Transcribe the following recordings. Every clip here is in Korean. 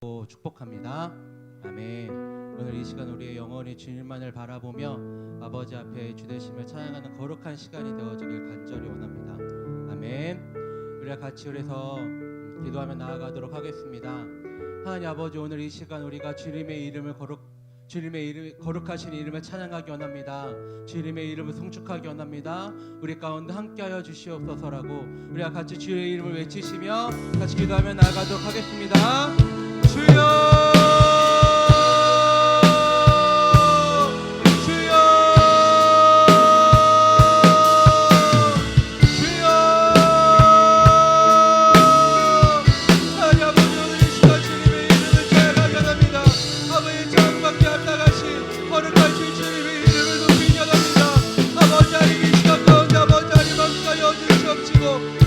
축복합니다. 아멘. 오늘 이 시간 우리의 영혼이 주님만을 바라보며 아버지 앞에 주되심을 찬양하는 거룩한 시간이 되어지길 간절히 원합니다. 아멘. 우리가 같이 그래서 기도하며 나아가도록 하겠습니다. 하나님 아버지, 오늘 이 시간 우리가 주님의 이름을 거룩하신 이름을 찬양하기 원합니다. 주님의 이름을 송축하기 원합니다. 우리 가운데 함께하여 주시옵소서라고 우리가 같이 주의 이름을 외치시며 같이 기도하며 나아가도록 하겠습니다. 주여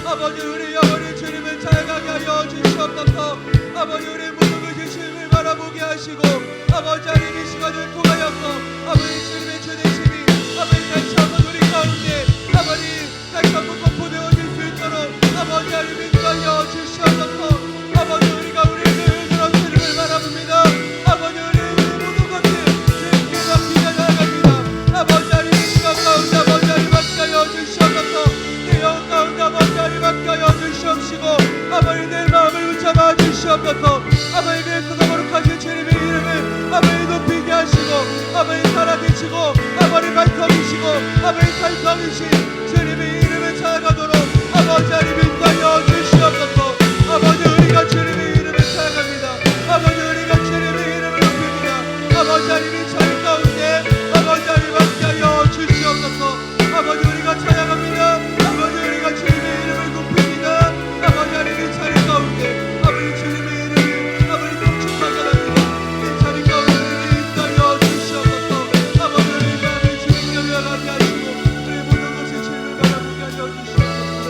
아버지 우리 영혼이 주님을 찬양하게 하여 주시옵소서. 아버지 우리 무릎을 주님을 바라보게 하시고 아버지 하나님 이 시간을 통하여서 아버지 주님의 주되심이 아버지 다시 한번 우리 가운데 아버지 다시 한번 선포되어질 수 있도록 아버지 하나님 인도하여 주시옵소서. 아버지 우리가 우리의 눈으로 주님을 바라봅니다. 아버지 우리의 모든 것을 주님께서 비전하갑니다. 아버지 하나님 이 시간 가운데 아버지 하나님 함께하여 주시옵소서. 영 가운데 아버지 하나님 함께하여 주시옵시고 아버지 내 마음을 붙잡아 주시옵소서. 아버지 그리스도 거룩하신 주님의 이름을 아버지 높이게 하시고 아버지 살아계시고 아버지 발성이시고 아버지 살성이신 주님의 이름을 찬양하도록 아버지 하나님 인도하여 주시옵소서. 아버지 우리가 주님의 이름을 찬양합니다. 아버지 우리가 주님의 이름을 높입니다. 아버지 하나님이 저희 가운데 아버지 하나님 함께하여 주시옵소서. 아버지 우리가 찬양합니다. 아버지 우리가 주님의 이름을 높입니다. 아버지 하나님이 자리 가운데 아버지 주님의 이름을 아버지 송축하게 합니다. 이 자리 가운데 인도하여 주시옵소서. 아버지 우리 마음에 주님께 올라가게 하시고 우리 모든 것이 주님을 바라보게 하여 주시옵소서.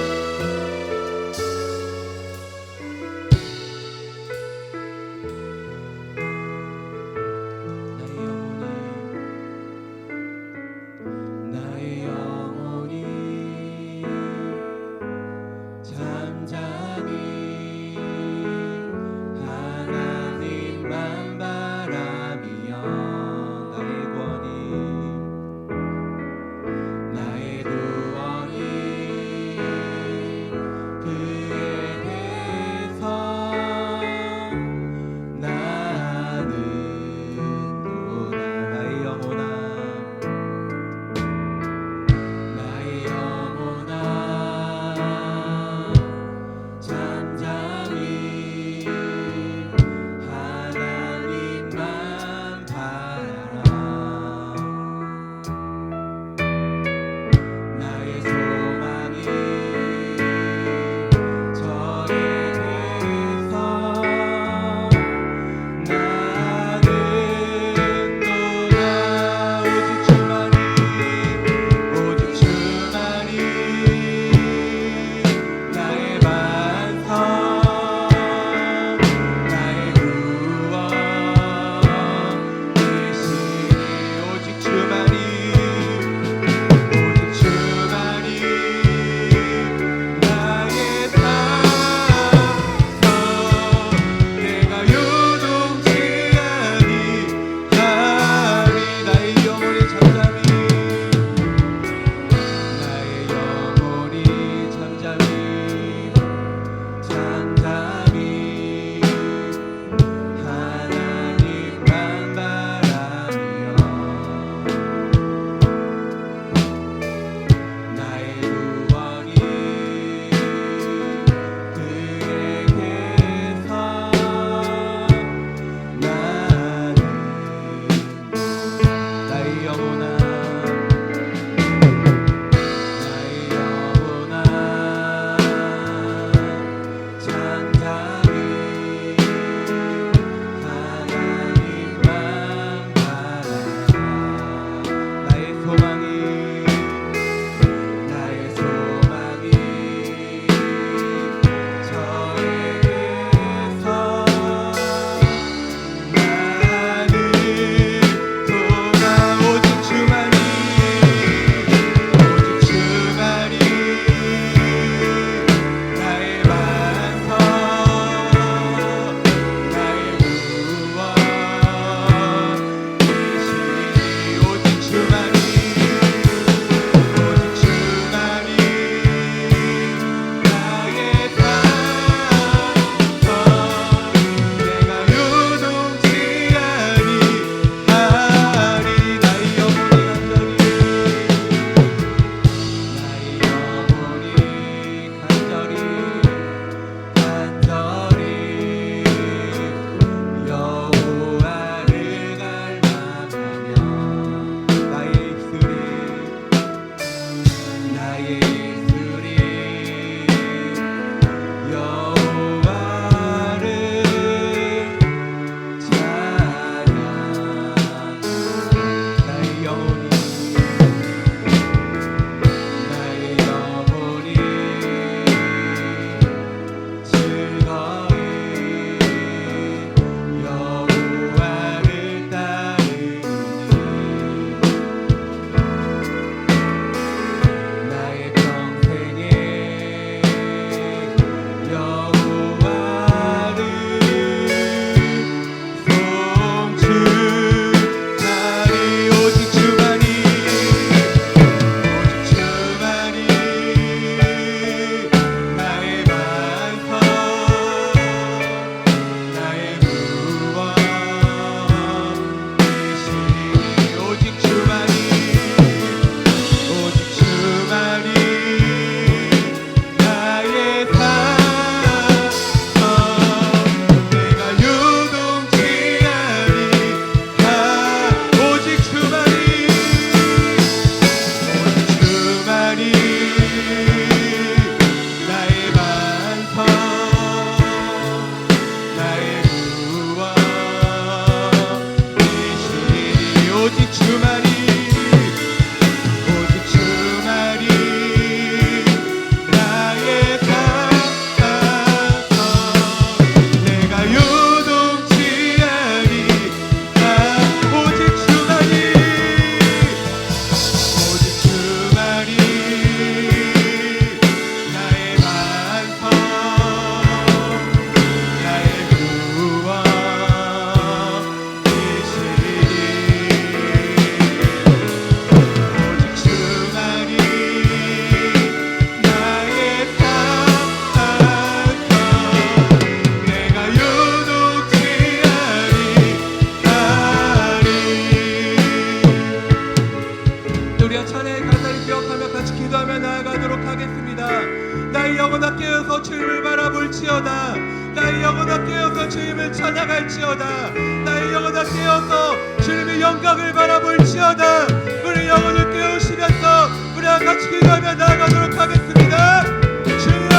찬양할지어다. 나의 영혼아 깨어서 주님의 영광을 바라볼지어다. 우리 영혼을 깨우시면서 우리 같이 기도하며 나아가도록 하겠습니다. 주여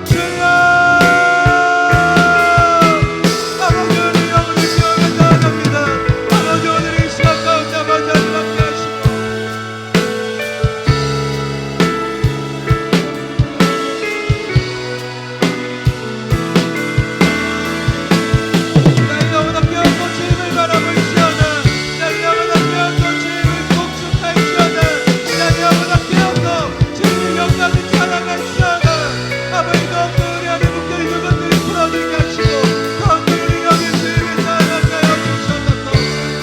주여 아버지 우리 영혼을 깨우며 나아갑니다. 아버지 오늘 이 시간 가운데 아버지 함께 하시고 나의 영혼아 깨어서 주님을 바라볼지어다. 나의 영혼아 깨어서 주님을 복축할지어다. 나의 영혼아 깨어서 주님의 영광을 찬양할지어다. 아버지 더욱더 우리 안에 묶여있는 것들을 풀어주게 하시고 더욱더 우리 영의 주님을 찬양하게 하여 주시옵소서.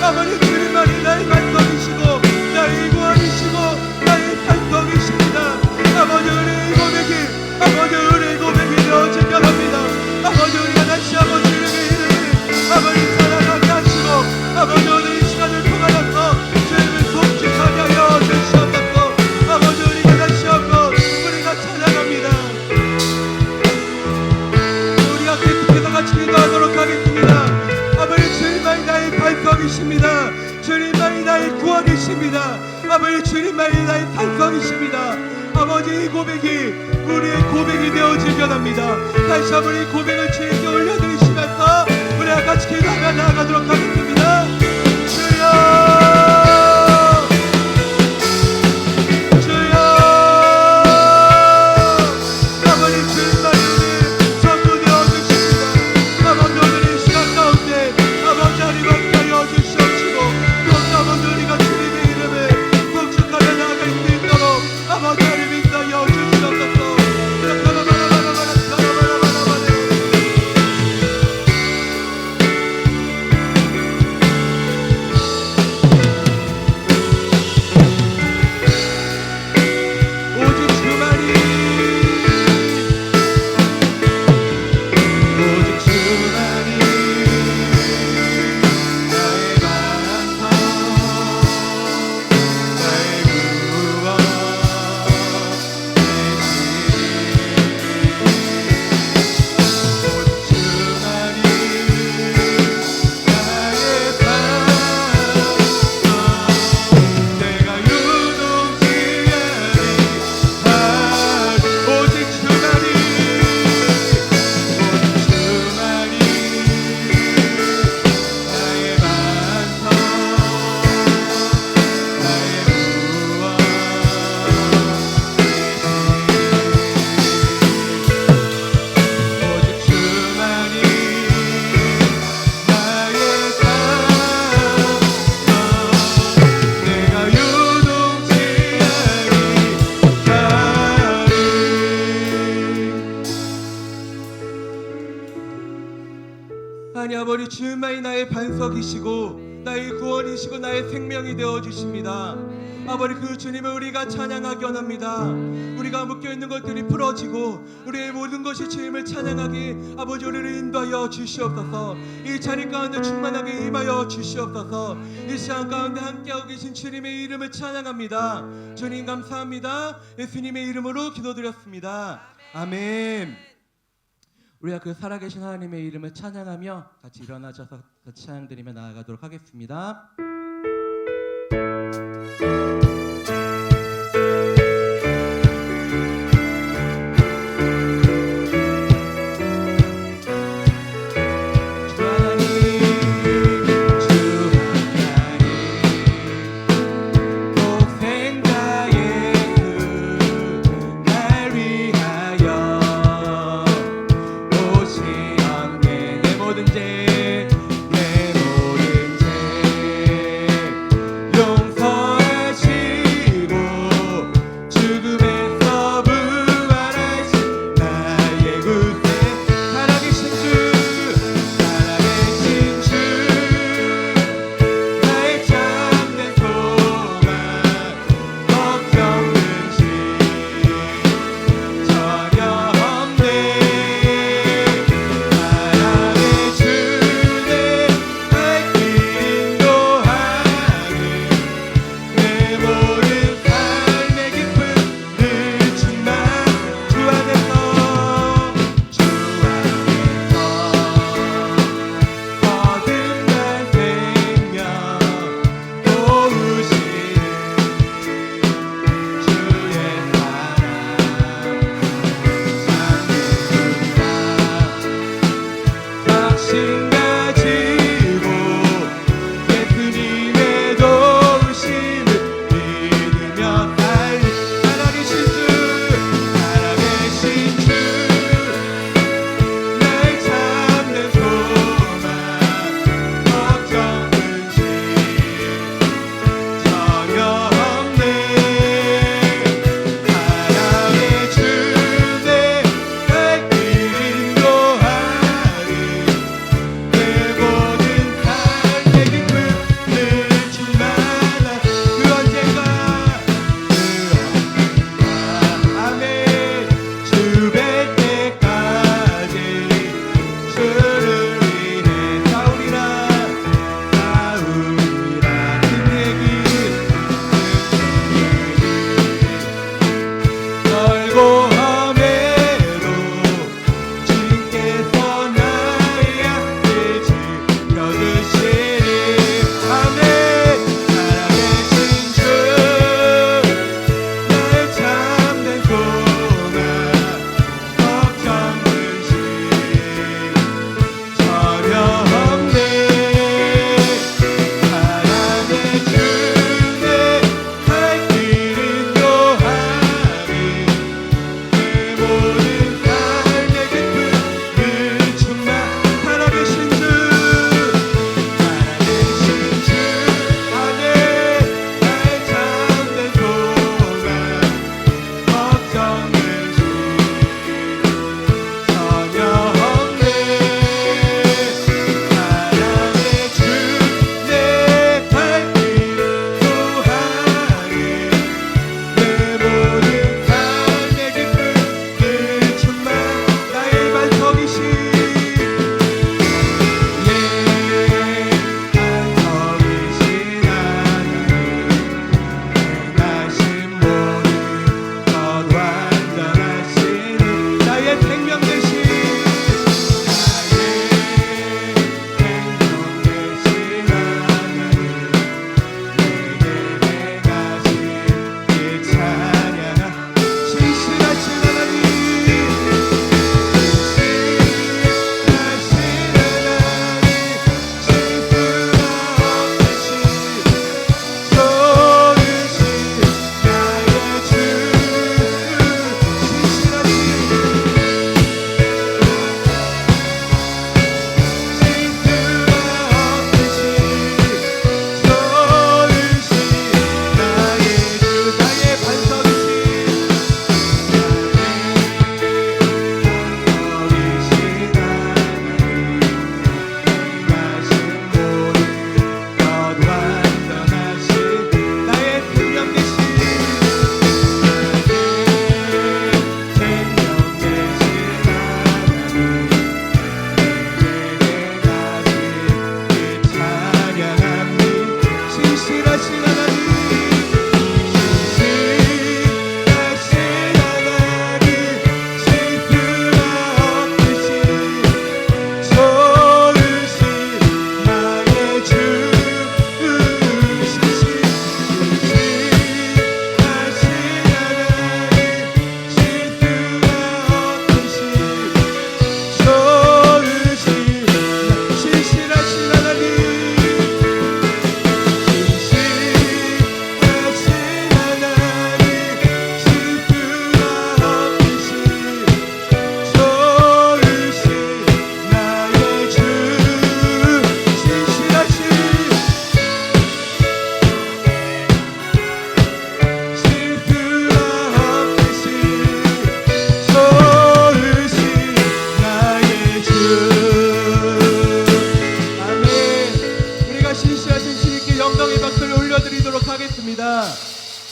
아버지 주님만이 나의 반석이시고 나의 구원이시고 나의 반석이십니다. 아버지 우리의 고백이 아버지 우리의 고백이 되어지게 합니다. 아버지 우리가 다시 한번 주님의 이름을 아버지 찬양하게 하시고 아버지 오늘 이 시간을 통하여서 주님을 복축하게 하여 주시옵소서. 아버지 우리가 다시 한번 우리가 찬양합니다. 우리가 계속해서 같이 기도하도록 하겠습니다. 아버지 주님만이 나의 반석이십니다. 주님만이 나의 구원이십니다. 아버지 주님만이 나의 반석이십니다. 아버지 이 고백이 우리의 고백이 되어지게 합니다. 다시 한번 이 고백을 주님께 올려드리시면서 우리가 같이 기도하며 나아가도록 하겠습니다. 주여 주여 아버지 주님만이 우리 전부 되어주십니다. 아버지 오늘 이 시간 가운데 아버지 하나님 함께 하여 주시옵시고 또 아버지 우리가 주님의 이름을 복축하며 나아갈 수 있도록 아버지 하나님 인도하여 주시옵소서. 하나님 아버지 주님만이 나의 반석이시고 나의 구원이시고 나의 생명이 되어주십니다. 아버지 그 주님을 우리가 찬양하기 원합니다. 우리가 묶여있는 것들이 풀어지고 우리의 모든 것이 주님을 찬양하기 아버지 우리를 인도하여 주시옵소서. 이 자리 가운데 충만하게 임하여 주시옵소서. 이 시간 가운데 함께하고 계신 주님의 이름을 찬양합니다. 주님 감사합니다. 예수님의 이름으로 기도드렸습니다. 아멘. 우리가 그 살아계신 하나님의 이름을 찬양하며 같이 일어나셔서 같이 찬양드리며 나아가도록 하겠습니다. 주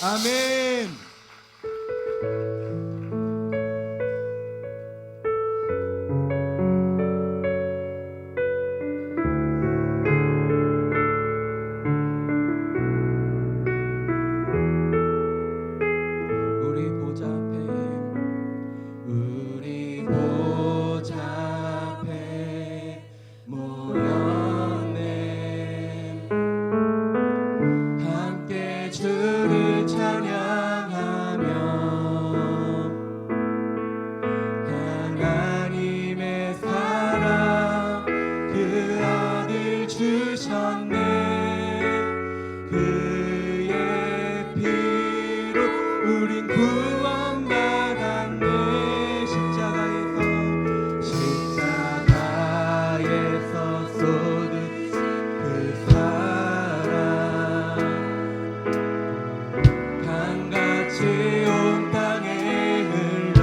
아멘. 우리 보좌 앞에 모였네. 함께 주를 찬양하며 하나님의 사랑 그 아들 주셨네. 그의 피로 우린 구원받았네. 십자가에서 쏟은 그 사랑 강같이 온 땅에 흘러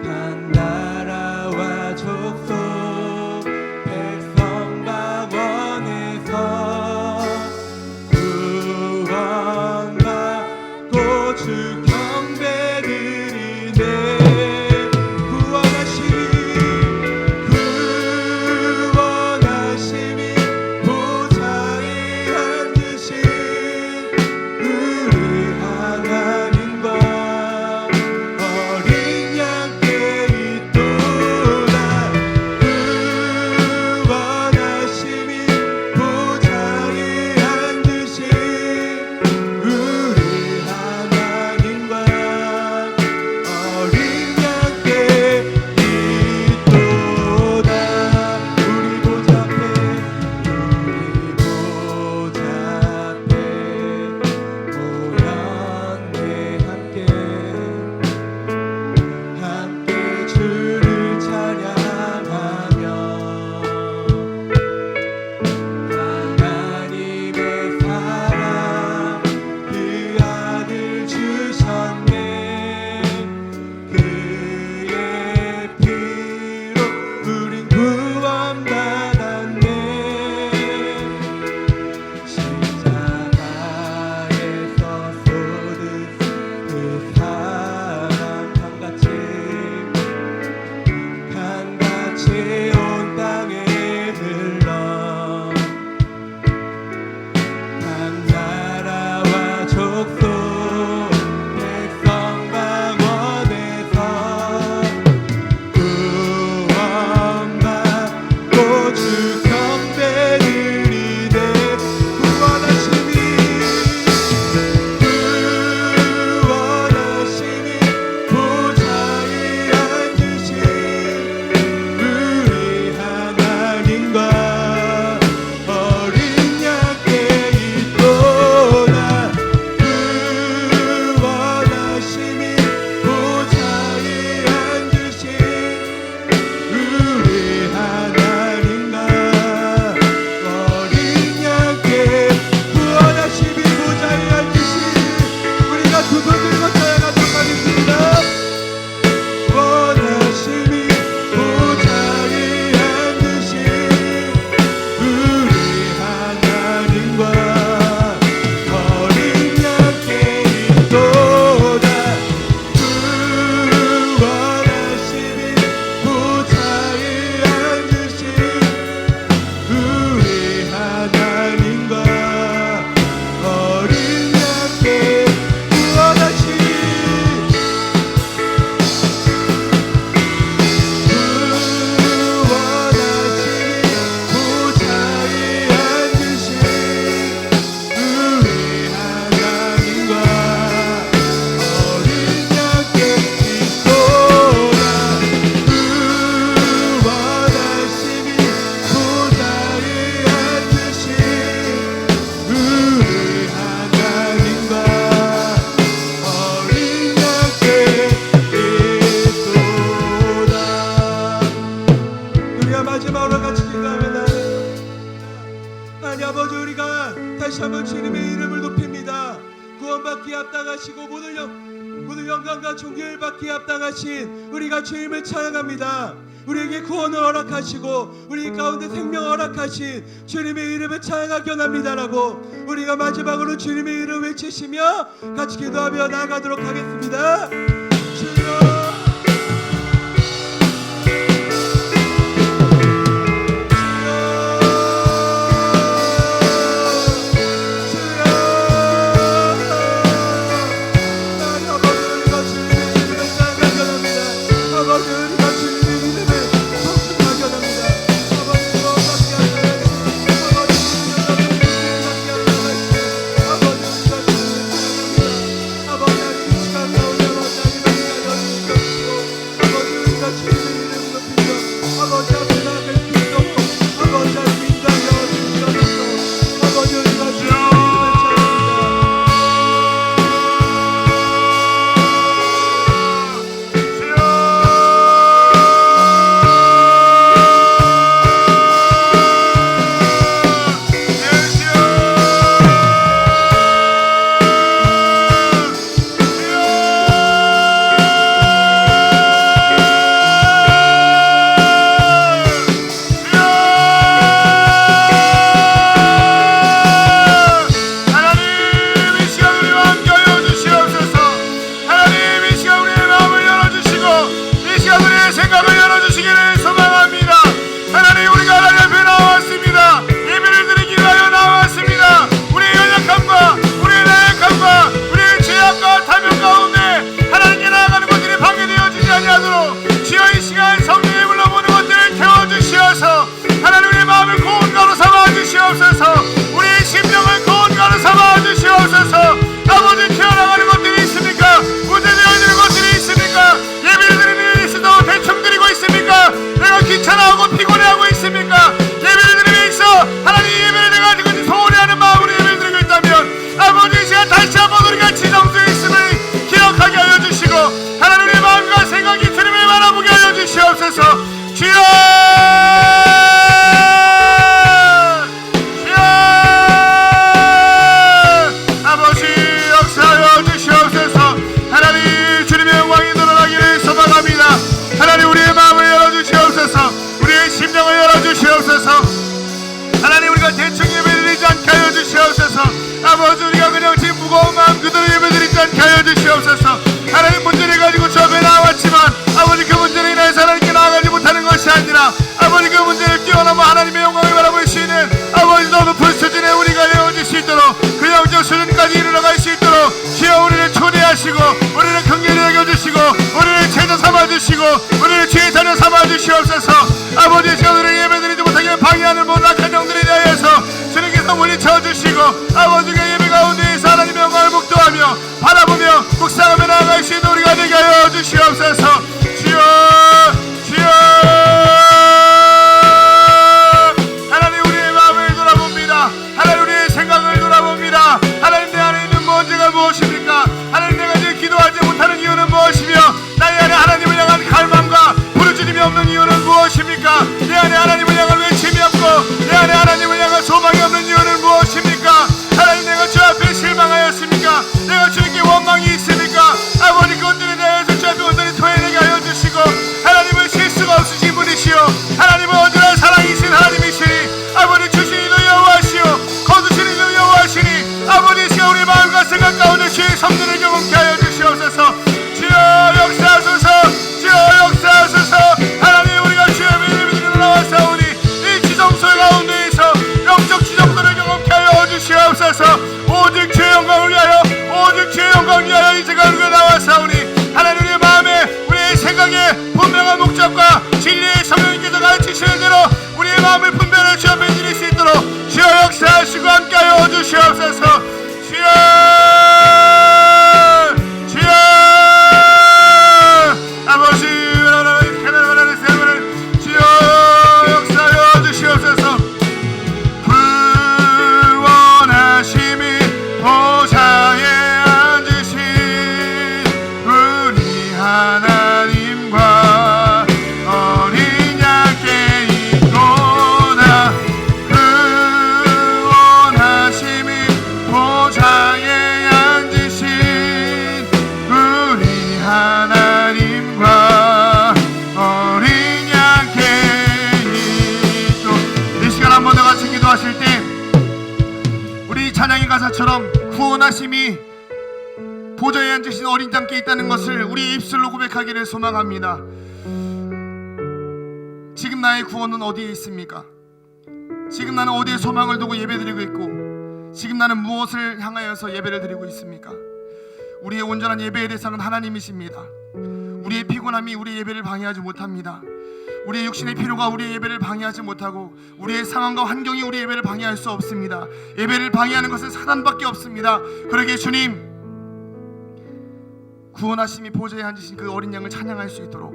각 나라와 족속 백성 방언에서 구원받고 주 경배드리네. 다시 한번 주님의 이름을 높입니다. 구원받기에 합당하시고 모든 모든 영광과 존귀를 받기에 합당하신 우리가 주님을 찬양합니다. 우리에게 구원을 허락하시고 우리 가운데 생명을 허락하신 주님의 이름을 찬양하기 원합니다라고 우리가 마지막으로 주님의 이름 외치시며 같이 기도하며 나아가도록 하겠습니다. 주여 우리를 주의 자녀 삼아주시옵소서. 아버지 저들을 예배드리지 못하게 방해하는 모든 악한 영들에 대하여서 주님께서 물리쳐 주시고 아버지가 예배 가운데에서 하나님의 영광을 목도하며 바라보며 묵상하며 나아갈 수 있는 우리가 되게 하여 주시옵소서. 주여 주여 하나님 우리의 마음을 돌아봅니다. 하나님 우리의 생각을 돌아봅니다. 하나님 내 안에 있는 문제가 무엇입니까? 하나님 내가 지금 기도하지 못하는 이유는 무엇이며 나의 안에 하나님을 향한 갈망과 부르짖음이 없는 이유는 무엇입니까? 내 안에 하나님을 향한 외침이 없고 내 안에 하나님을 향한 소망이 없는 이유는 무엇입니까? 하나님 내가 주 앞에 실망하였습니까? 내가 주님께 원망이 있습니까? 아버지 그것들에 대해서 주 앞에 온전히 토해내게 하여 주시고 하나님은 실수가 없으신 분이시오. 하나님은 언제나 사랑이신 하나님이시니 아버지 주신 이도 여호와시오 거두신 이도 여호와시니 아버지 시가 우리 마음과 생각 가운데 주의 성전을 경험케 하여 주시옵소서. 주여 역사하소서. 주여 역사하소서. 하나님 우리가 주의 이름을 드리러 나와사오니 이 지성소 가운데에서 영적 지성소를 경험케 하여 주시옵소서. 오직 주의 영광을 위하여 오직 주의 영광을 위하여 이 제가 우리가 나와사오니 하나님 우리의 마음에 우리의 생각에 분명한 목적과 진리의 성령님께서 가르치시는 대로 우리의 마음을 분별해 주 앞에 드릴 수 있도록 주여 역사하시고 함께하여 주시옵소서. 주여 주여 아버지 하나님 세월을 주여 역사하여 주시옵소서. 불원하심이 보좌에 앉으신 우리 하나님과 어린 양께 있도다. 불원하심이 보좌에 것처럼 구원하심이 보좌에 앉으신 어린 양께 있다는 것을 우리 입술로 고백하기를 소망합니다. 지금 나의 구원은 어디에 있습니까? 지금 나는 어디에 소망을 두고 예배드리고 있고, 지금 나는 무엇을 향하여서 예배를 드리고 있습니까? 우리의 온전한 예배의 대상은 하나님이십니다. 우리의 피곤함이 우리의 예배를 방해하지 못합니다. 우리의 육신의 피로가 우리의 예배를 방해하지 못하고, 우리의 상황과 환경이 우리의 예배를 방해할 수 없습니다. 예배를 방해하는 것은 사단밖에 없습니다. 그러기에 주님, 구원하심이 보좌에 앉으신 그 어린 양을 찬양할 수 있도록,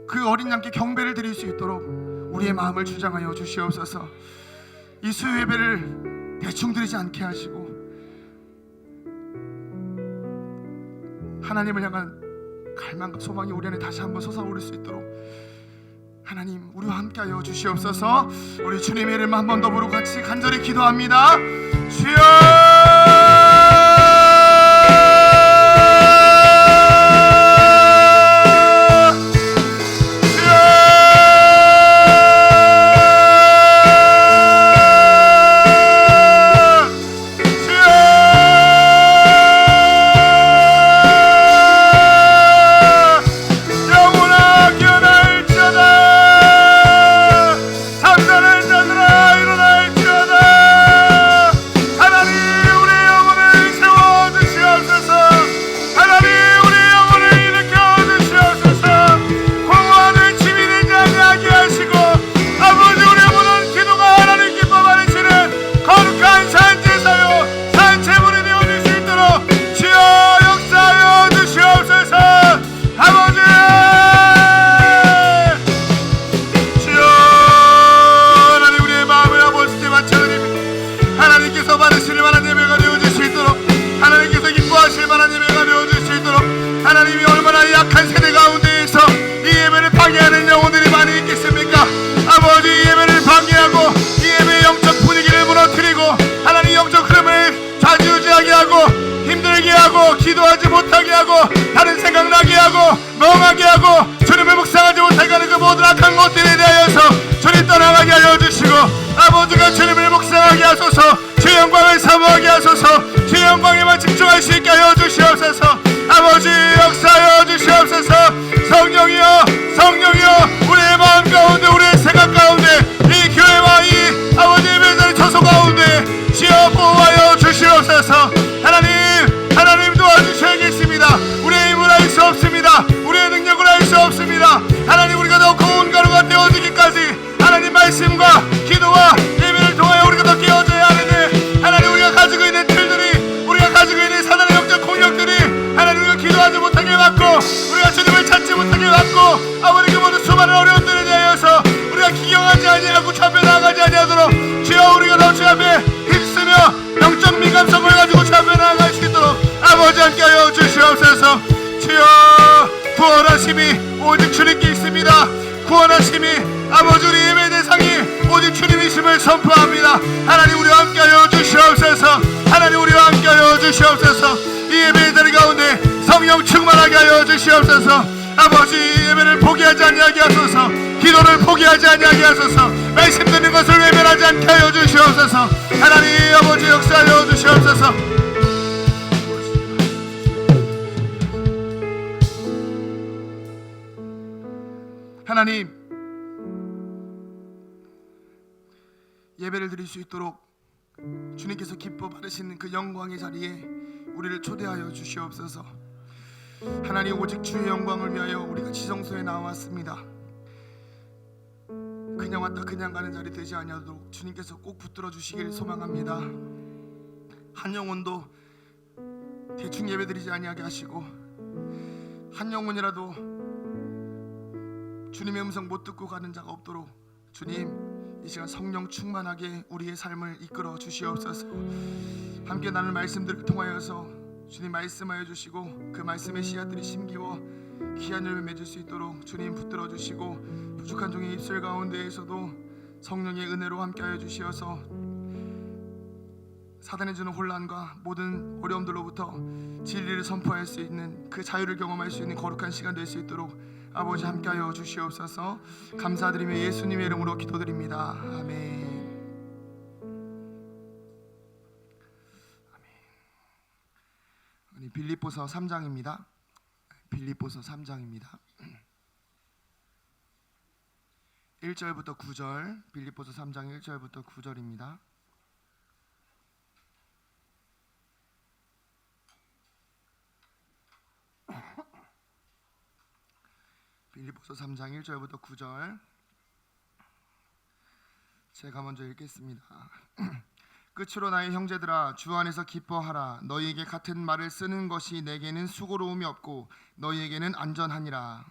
그 어린 양께 경배를 드릴 수 있도록 우리의 마음을 주장하여 주시옵소서. 이 수요 예배를 대충 드리지 않게 하시고, 하나님을 향한 갈망과 소망이 우리 안에 다시 한번 솟아오를 수 있도록 하나님 우리와 함께하여 주시옵소서. 우리 주님의 이름 한 번 더 부르고 같이 간절히 기도합니다. 주여, 기도하지 못하게 하고, 다른 생각나게 하고, 멍하게 하고, 주님을 묵상하지 못하게 하는 그 모든 악한 것들에 대하여서 주님 떠나가게 하여 주시고, 아버지가 주님을 묵상하게 하소서, 주의 영광을 사모하게 하소서, 주의 영광에만 집중할 수 있게 하여 주시옵소서. 아버지 역사하여 주시옵소서. 성령이여, 성령이여, 우리의 마음 가운데, 우리의 생각 가운데, 이 교회와 이 아버지 예배자의 처소 가운데 지어 보호하여 주시옵소서. 하나님 도와주셔야겠습니다. 우리의 힘을 할 수 없습니다. 우리의 능력을 할 수 없습니다. 하나님, 우리가 더 고운 가루가 되어지기까지 하나님 말씀과 기도와 예배를 통하여 우리가 더 깨어져야 하는데, 하나님 우리가 가지고 있는 틀들이, 우리가 가지고 있는 사단의 영적 공격들이 하나님 우리가 기도하지 못하게 막고, 우리가 주님을 찾지 못하게 막고, 아버지 그 모든 수많은 어려움들에 대하여서 우리가 기경하지 아니하고 주 앞에 나아가지 아니하도록 주여 우리가 더 주 앞에 힘쓰며 영적 민감성을 가지고 주 앞에 나아갈 수 있도록 아버지 함께하여 주시옵소서. 주여, 구원하심이 오직 주님께 있습니다. 구원하심이 아버지 우리 예배 대상이 오직 주님이심을 선포합니다. 하나님 우리와 함께하여 주시옵소서. 하나님 우리와 함께하여 주시옵소서. 이 예배의 자리 가운데 성령 충만하게 하여 주시옵소서. 아버지 예배를 포기하지 아니하게 하소서. 기도를 포기하지 아니하게 하소서. 말씀 듣는 것을 외면하지 않게 하여 주시옵소서. 하나님 아버지 역사하여 주시옵소서. 하나님, 예배를 드릴 수 있도록 주님께서 기뻐 받으시는 그 영광의 자리에 우리를 초대하여 주시옵소서. 하나님, 오직 주의 영광을 위하여 우리가 지성소에 나왔습니다. 그냥 왔다 그냥 가는 자리 되지 아니하도록 주님께서 꼭 붙들어 주시기를 소망합니다. 한 영혼도 대충 예배드리지 아니하게 하시고, 한 영혼이라도 주님의 음성 못 듣고 가는 자가 없도록 주님, 이 시간 성령 충만하게 우리의 삶을 이끌어 주시옵소서. 함께 나눌 말씀들을 통하여서 주님 말씀하여 주시고, 그 말씀의 씨앗들이 심기워 귀한 열매 맺을 수 있도록 주님 붙들어 주시고, 부족한 종의 입술 가운데에서도 성령의 은혜로 함께하여 주시어서 사단이 주는 혼란과 모든 어려움들로부터 진리를 선포할 수 있는 그 자유를 경험할 수 있는 거룩한 시간 될 수 있도록 아버지 함께하여 주시옵소서. 감사드리며 예수님의 이름으로 기도드립니다. 아멘. 빌립보서 3장입니다. 빌립보서 3장입니다. 1절부터 9절, 빌립보서 3장 1절부터 9절입니다. 빌립보서 3장 1절부터 9절, 제가 먼저 읽겠습니다. 끝으로 나의 형제들아, 주 안에서 기뻐하라. 너희에게 같은 말을 쓰는 것이 내게는 수고로움이 없고 너희에게는 안전하니라.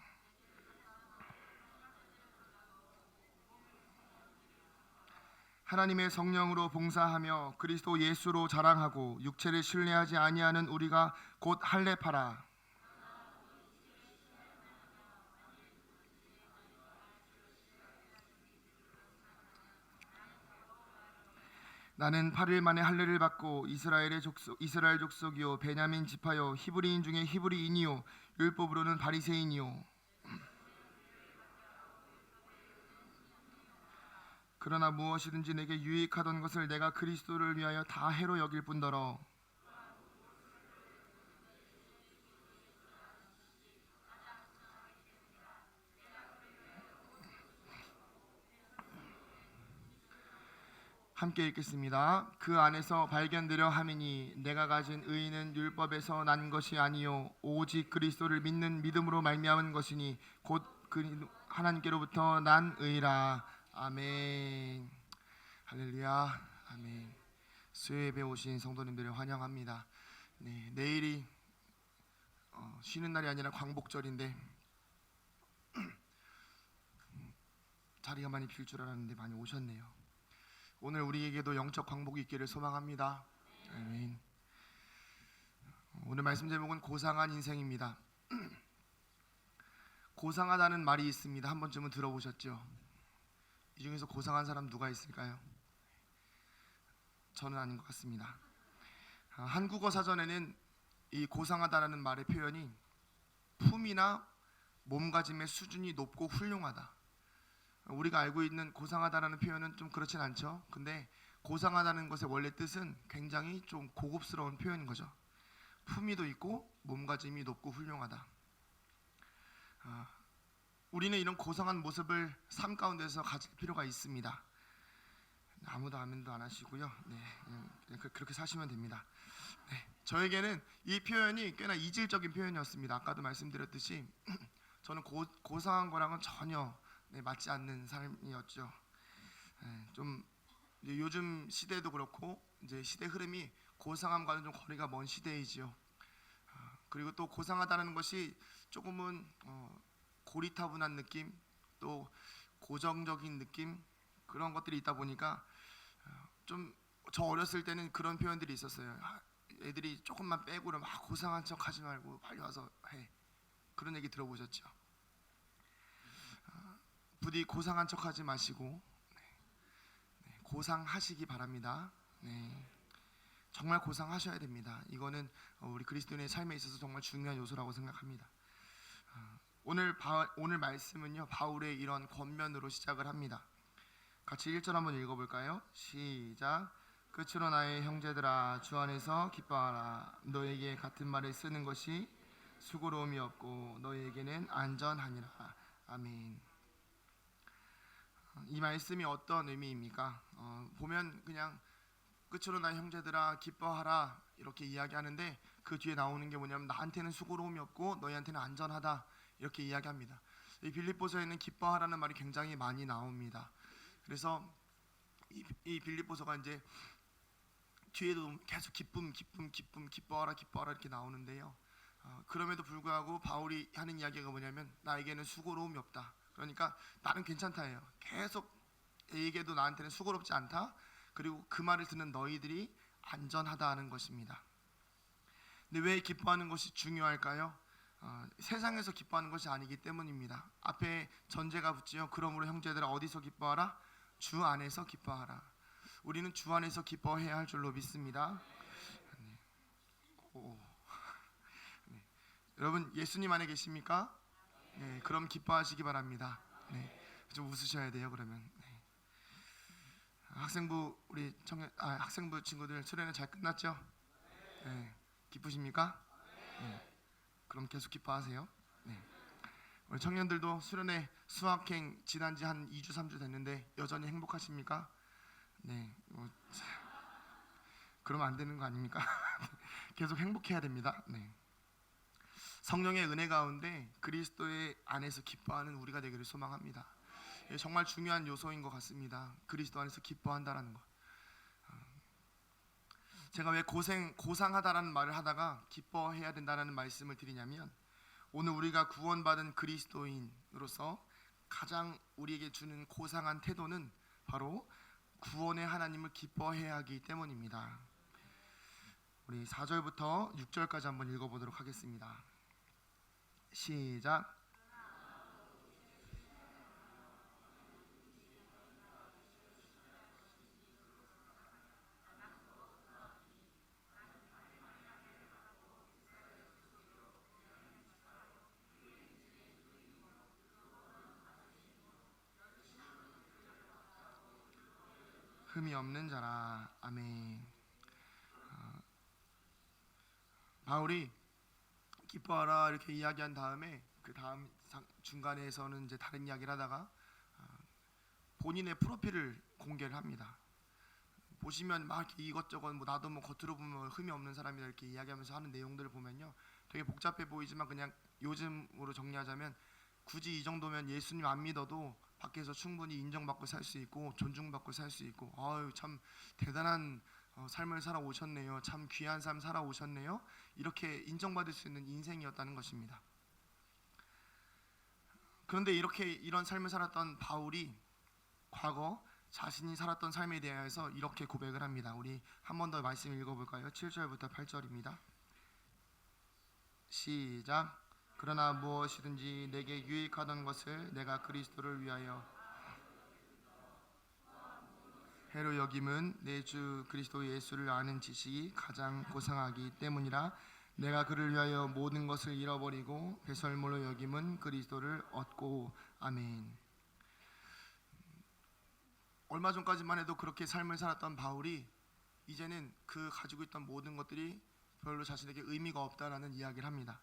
하나님의 성령으로 봉사하며 그리스도 예수로 자랑하고 육체를 신뢰하지 아니하는 우리가 곧 할례파라. 나는 8일 만에 할례를 받고 이스라엘 족속이요 베냐민 지파요 히브리인 중에 히브리인이요 율법으로는 바리새인이요. 그러나 무엇이든지 내게 유익하던 것을 내가 그리스도를 위하여 다 해로 여길 뿐더러 함께 읽겠습니다. 그 안에서 발견되려 함이니 내가 가진 의는 율법에서 난 것이 아니요 오직 그리스도를 믿는 믿음으로 말미암은 것이니 곧 그 하나님께로부터 난 의라. 아멘. 할렐루야. 아멘. 수요예배 오신 성도님들을 환영합니다. 네, 내일이 쉬는 날이 아니라 광복절인데 자리가 많이 빌 줄 알았는데 많이 오셨네요. 오늘 우리에게도 영적 광복이 있기를 소망합니다. 아멘. 오늘 말씀 제목은 고상한 인생입니다. 고상하다는 말이 있습니다. 한 번쯤은 들어보셨죠? 이 중에서 고상한 사람 누가 있을까요? 저는 아닌 것 같습니다. 한국어 사전에는 이 고상하다라는 말의 표현이 품이나 몸가짐의 수준이 높고 훌륭하다. 우리가 알고 있는 고상하다라는 표현은 좀 그렇진 않죠. 근데 고상하다는 것의 원래 뜻은 굉장히 좀 고급스러운 표현인 거죠. 품위도 있고 몸가짐이 높고 훌륭하다. 우리는 이런 고상한 모습을 삶 가운데서 가질 필요가 있습니다. 아무도 아멘도 안 하시고요. 네, 그냥 그렇게 사시면 됩니다. 네, 저에게는 이 표현이 꽤나 이질적인 표현이었습니다. 아까도 말씀드렸듯이 저는 고상한 거랑은 전혀 맞지 않는 삶이었죠. 좀 요즘 시대도 그렇고 이제 시대 흐름이 고상함과는 좀 거리가 먼 시대이지요. 그리고 또 고상하다는 것이 조금은 고리타분한 느낌, 또 고정적인 느낌, 그런 것들이 있다 보니까 좀 저 어렸을 때는 그런 표현들이 있었어요. 애들이 조금만 빼고 막 고상한 척 하지 말고 빨리 와서 해. 그런 얘기 들어보셨죠? 부디 고상한 척 하지 마시고 고상하시기 바랍니다. 네. 정말 고상하셔야 됩니다. 이거는 우리 그리스도인의 삶에 있어서 정말 중요한 요소라고 생각합니다. 오늘 말씀은요, 바울의 이런 권면으로 시작을 합니다. 같이 1절 한번 읽어볼까요? 시작. 끝으로 나의 형제들아, 주 안에서 기뻐하라. 너에게 같은 말을 쓰는 것이 수고로움이 없고 너에게는 안전하니라. 아멘. 이 말씀이 어떤 의미입니까? 보면 그냥 끝으로 나의 형제들아 기뻐하라 이렇게 이야기하는데 그 뒤에 나오는 게 뭐냐면 나한테는 수고로움이 없고 너희한테는 안전하다 이렇게 이야기합니다. 이 빌립보서에는 기뻐하라는 말이 굉장히 많이 나옵니다. 그래서 이 빌립보서가 이제 뒤에도 계속 기쁨 기뻐하라 이렇게 나오는데요. 그럼에도 불구하고 바울이 하는 이야기가 뭐냐면 나에게는 수고로움이 없다. 그러니까 나는 괜찮다예요. 계속 얘기해도 나한테는 수고롭지 않다. 그리고 그 말을 듣는 너희들이 안전하다는 것입니다. 근데 왜 기뻐하는 것이 중요할까요? 세상에서 기뻐하는 것이 아니기 때문입니다. 앞에 전제가 붙지요. 그러므로 형제들아 어디서 기뻐하라? 주 안에서 기뻐하라. 우리는 주 안에서 기뻐해야 할 줄로 믿습니다. 네. 네. 여러분 예수님 안에 계십니까? 네, 그럼 기뻐하시기 바랍니다. 네, 좀 웃으셔야 돼요. 그러면 네. 학생부 우리 학생부 친구들 수련회 잘 끝났죠? 네, 기쁘십니까? 네. 그럼 계속 기뻐하세요. 네. 우리 청년들도 수련회 수학행 지난 지 한 2주 3주 됐는데 여전히 행복하십니까? 네. 그러면 안 되는 거 아닙니까? 계속 행복해야 됩니다. 네. 성령의 은혜 가운데 그리스도의 안에서 기뻐하는 우리가 되기를 소망합니다. 정말 중요한 요소인 것 같습니다. 그리스도 안에서 기뻐한다라는 것. 제가 왜 고상하다라는 말을 하다가 기뻐해야 된다라는 말씀을 드리냐면, 오늘 우리가 구원받은 그리스도인으로서 가장 우리에게 주는 고상한 태도는 바로 구원의 하나님을 기뻐해야 하기 때문입니다. 우리 4절부터 6절까지 한번 읽어보도록 하겠습니다. 시작. 흠이 없는 자라. 아멘. 바울이 기뻐하라 이렇게 이야기한 다음에 그 다음 중간에서는 이제 다른 이야기를 하다가 본인의 프로필을 공개를 합니다. 보시면 막 이렇게 이것저것 뭐 나도 뭐 겉으로 보면 흠이 없는 사람이다 이렇게 이야기하면서 하는 내용들을 보면요, 되게 복잡해 보이지만 그냥 요즘으로 정리하자면 굳이 이 정도면 예수님 안 믿어도 밖에서 충분히 인정받고 살 수 있고 존중받고 살 수 있고, 아유 참 대단한 삶을 살아오셨네요, 참 귀한 삶 살아오셨네요, 이렇게 인정받을 수 있는 인생이었다는 것입니다. 그런데 이런 삶을 살았던 바울이 과거 자신이 살았던 삶에 대해서 이렇게 고백을 합니다. 우리 한 번 더 말씀 읽어볼까요? 7절부터 8절입니다. 시작. 그러나 무엇이든지 내게 유익하던 것을 내가 그리스도를 위하여 해로 여김은 내 주 그리스도 예수를 아는 지식이 가장 고상하기 때문이라. 내가 그를 위하여 모든 것을 잃어버리고 배설물로 여김은 그리스도를 얻고. 아멘. 얼마 전까지만 해도 그렇게 삶을 살았던 바울이 이제는 그 가지고 있던 모든 것들이 별로 자신에게 의미가 없다라는 이야기를 합니다.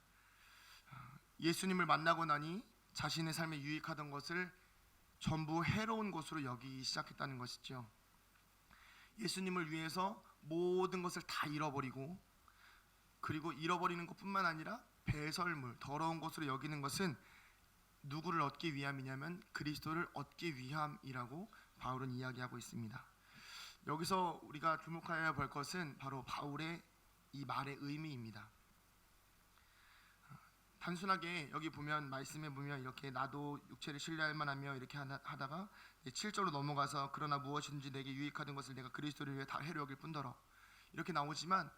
예수님을 만나고 나니 자신의 삶에 유익하던 것을 전부 해로운 것으로 여기기 시작했다는 것이죠. 예수님을 위해서 모든 것을 다 잃어버리고, 그리고 잃어버리는 것뿐만 아니라 배설물, 더러운 것으로 여기는 것은 누구를 얻기 위함이냐면 그리스도를 얻기 위함이라고 바울은 이야기하고 있습니다. 여기서 우리가 주목해야 볼 것은 바로 바울의 이 말의 의미입니다. 단순하게 여기 보면 말씀에 보면 이렇게 나도 육체를 신뢰할 만하며 이렇게 하다가 7절로 넘어가서 그러나 무엇이든지 내게 유익하던 것을 내가 그리스도를 위해 다 해로 여길 뿐더러 이렇게 나오지만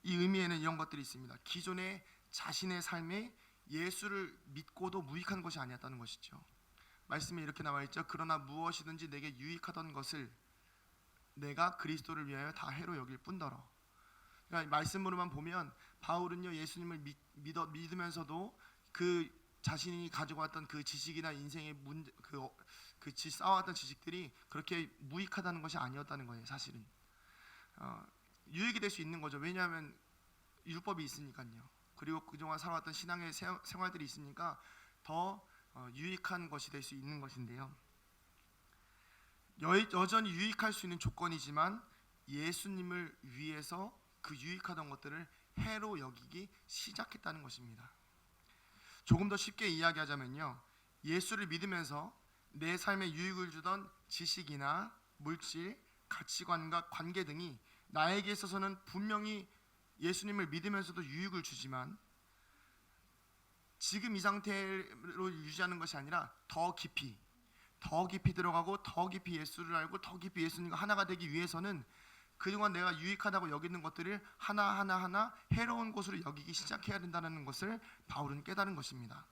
이 의미에는 이런 것들이 있습니다. 기존의 자신의 삶에 예수를 믿고도 무익한 것이 아니었다는 것이죠. 말씀에 이렇게 나와 있죠. 그러나 무엇이든지 내게 유익하던 것을 내가 그리스도를 위하여 다 해로 여길 뿐더러. 그러니까 말씀으로만 보면 바울은요, 예수님을 믿으면서도 그 자신이 가지고 왔던 그 지식이나 인생의 문제, 쌓아왔던 지식들이 그렇게 무익하다는 것이 아니었다는 거예요. 사실은 유익이 될 수 있는 거죠. 왜냐하면 율법이 있으니까요. 그리고 그동안 살아왔던 신앙의 생활들이 있으니까 더 유익한 것이 될 수 있는 것인데요, 여전히 유익할 수 있는 조건이지만 예수님을 위해서 그 유익하던 것들을 해로 여기기 시작했다는 것입니다. 조금 더 쉽게 이야기하자면요, 예수를 믿으면서 내 삶에 유익을 주던 지식이나 물질, 가치관과 관계 등이 나에게 있어서는 분명히 예수님을 믿으면서도 유익을 주지만 지금 이 상태로 유지하는 것이 아니라 더 깊이 들어가고 더 깊이 예수를 알고 더 깊이 예수님과 하나가 되기 위해서는 그동안 내가 유익하다고 여기는 것들을 하나하나 해로운 것으로 여기기 시작해야 된다는 것을 바울은 깨달은 것입니다.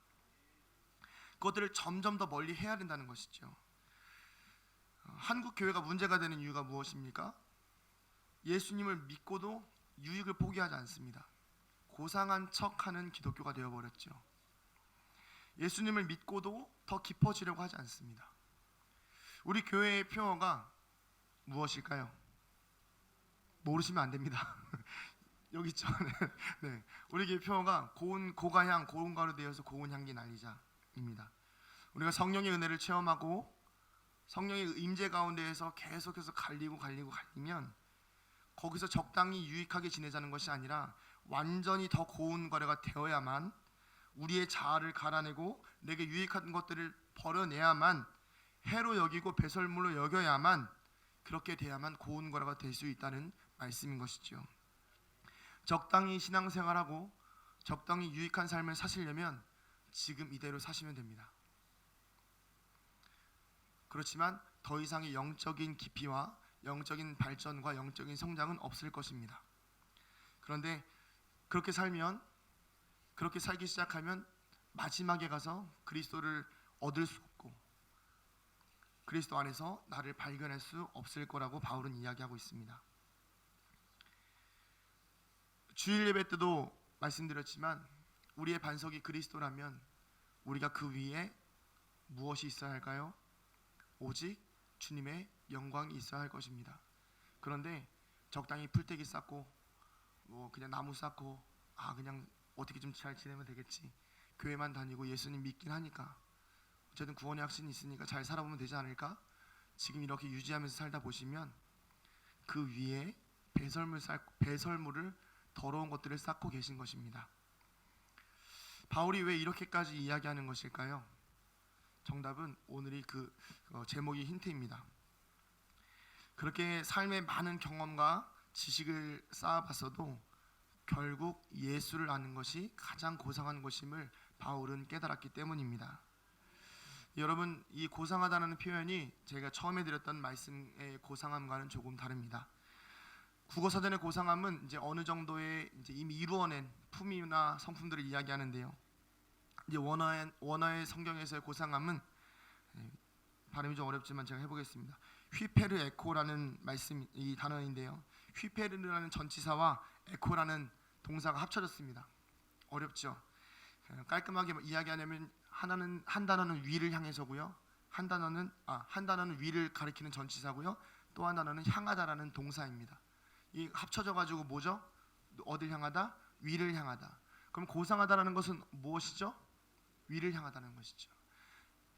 그것들을 점점 더 멀리 해야 된다는 것이죠. 한국 교회가 문제가 되는 이유가 무엇입니까? 예수님을 믿고도 유익을 포기하지 않습니다. 고상한 척하는 기독교가 되어버렸죠. 예수님을 믿고도 더 깊어지려고 하지 않습니다. 우리 교회의 표어가 무엇일까요? 모르시면 안 됩니다. 여기 있죠. 네, 우리 교회 표어가 고운 고가향 고운 가루 되어서 고운 향기 날리자입니다. 우리가 성령의 은혜를 체험하고 성령의 임재 가운데에서 계속해서 갈리면 거기서 적당히 유익하게 지내자는 것이 아니라 완전히 더 고운 가루가 되어야만, 우리의 자아를 갈아내고 내게 유익한 것들을 버려내야만, 해로 여기고 배설물로 여겨야만, 그렇게 돼야만 고운 가루가 될 수 있다는 말씀인 것이죠. 적당히 신앙생활하고 적당히 유익한 삶을 사시려면 지금 이대로 사시면 됩니다. 그렇지만 더 이상의 영적인 깊이와 영적인 발전과 영적인 성장은 없을 것입니다. 그런데 그렇게 살면, 그렇게 살기 시작하면 마지막에 가서 그리스도를 얻을 수 없고 그리스도 안에서 나를 발견할 수 없을 거라고 바울은 이야기하고 있습니다. 주일 예배 때도 말씀드렸지만 우리의 반석이 그리스도라면 우리가 그 위에 무엇이 있어야 할까요? 오직 주님의 영광이 있어야 할 것입니다. 그런데 적당히 풀떼기 쌓고 그냥 나무 쌓고 그냥 어떻게 좀 잘 지내면 되겠지, 교회만 다니고 예수님 믿긴 하니까 어쨌든 구원의 확신이 있으니까 잘 살아보면 되지 않을까, 지금 이렇게 유지하면서 살다 보시면 그 위에 배설물을 더러운 것들을 쌓고 계신 것입니다. 바울이 왜 이렇게까지 이야기하는 것일까요? 정답은 오늘이 그 제목이 힌트입니다. 그렇게 삶의 많은 경험과 지식을 쌓아봤어도 결국 예수를 아는 것이 가장 고상한 것임을 바울은 깨달았기 때문입니다. 여러분, 이 고상하다는 표현이 제가 처음에 드렸던 말씀의 고상함과는 조금 다릅니다. 국어사전의 고상함은 이제 어느 정도의 이제 이미 이루어낸 품이나 성품들을 이야기하는데요. 이제 원어의 성경에서의 고상함은, 발음이 좀 어렵지만 제가 해보겠습니다. 휘페르 에코라는 이 단어인데요. 휘페르라는 전치사와 에코라는 동사가 합쳐졌습니다. 어렵죠. 깔끔하게 이야기하려면 한 단어는 위를 향해서고요. 한 단어는 위를 가리키는 전치사고요. 또 한 단어는 향하다라는 동사입니다. 이 합쳐져 가지고 뭐죠? 어딜 향하다? 위를 향하다. 그럼 고상하다라는 것은 무엇이죠? 위를 향하다는 것이죠.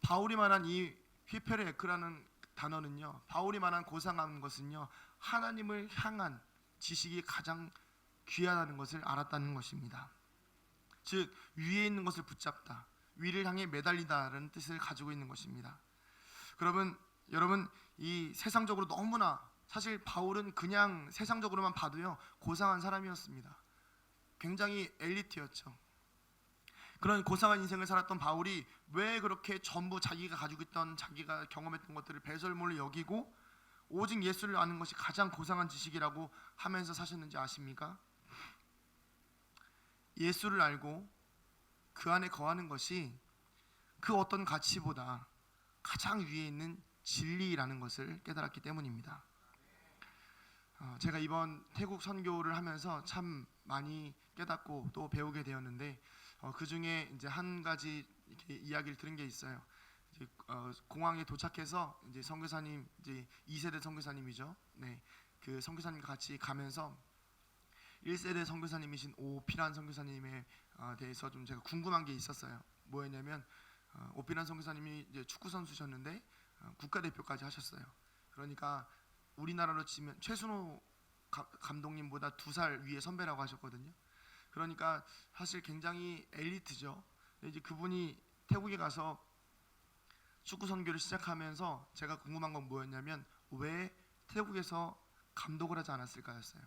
바울이 말한 이 휘페르 에크라는 단어는요, 바울이 말한 고상한 것은요, 하나님을 향한 지식이 가장 귀하다는 것을 알았다는 것입니다. 즉 위에 있는 것을 붙잡다, 위를 향해 매달리다라는 뜻을 가지고 있는 것입니다. 그러면 여러분, 이 세상적으로 너무나, 사실 바울은 그냥 세상적으로만 봐도요 고상한 사람이었습니다. 굉장히 엘리트였죠. 그런 고상한 인생을 살았던 바울이 왜 그렇게 전부 자기가 가지고 있던, 자기가 경험했던 것들을 배설물로 여기고 오직 예수를 아는 것이 가장 고상한 지식이라고 하면서 사셨는지 아십니까? 예수를 알고 그 안에 거하는 것이 그 어떤 가치보다 가장 위에 있는 진리라는 것을 깨달았기 때문입니다. 제가 이번 태국 선교를 하면서 참 많이 깨닫고 또 배우게 되었는데, 그 중에 이제 한 가지 이렇게 이야기를 들은 게 있어요. 이제 공항에 도착해서 이제 선교사님, 이제 2세대 선교사님이죠. 네, 그 선교사님과 같이 가면서 1세대 선교사님이신 오피란 선교사님에 대해서 좀 제가 궁금한 게 있었어요. 뭐였냐면 오피란 선교사님이 이제 축구 선수셨는데 국가대표까지 하셨어요. 그러니까 우리나라로 치면 최순호 감독님보다 2살 위에 선배라고 하셨거든요. 그러니까 사실 굉장히 엘리트죠. 이제 그분이 태국에 가서 축구 선교를 시작하면서 제가 궁금한 건 뭐였냐면 왜 태국에서 감독을 하지 않았을까였어요.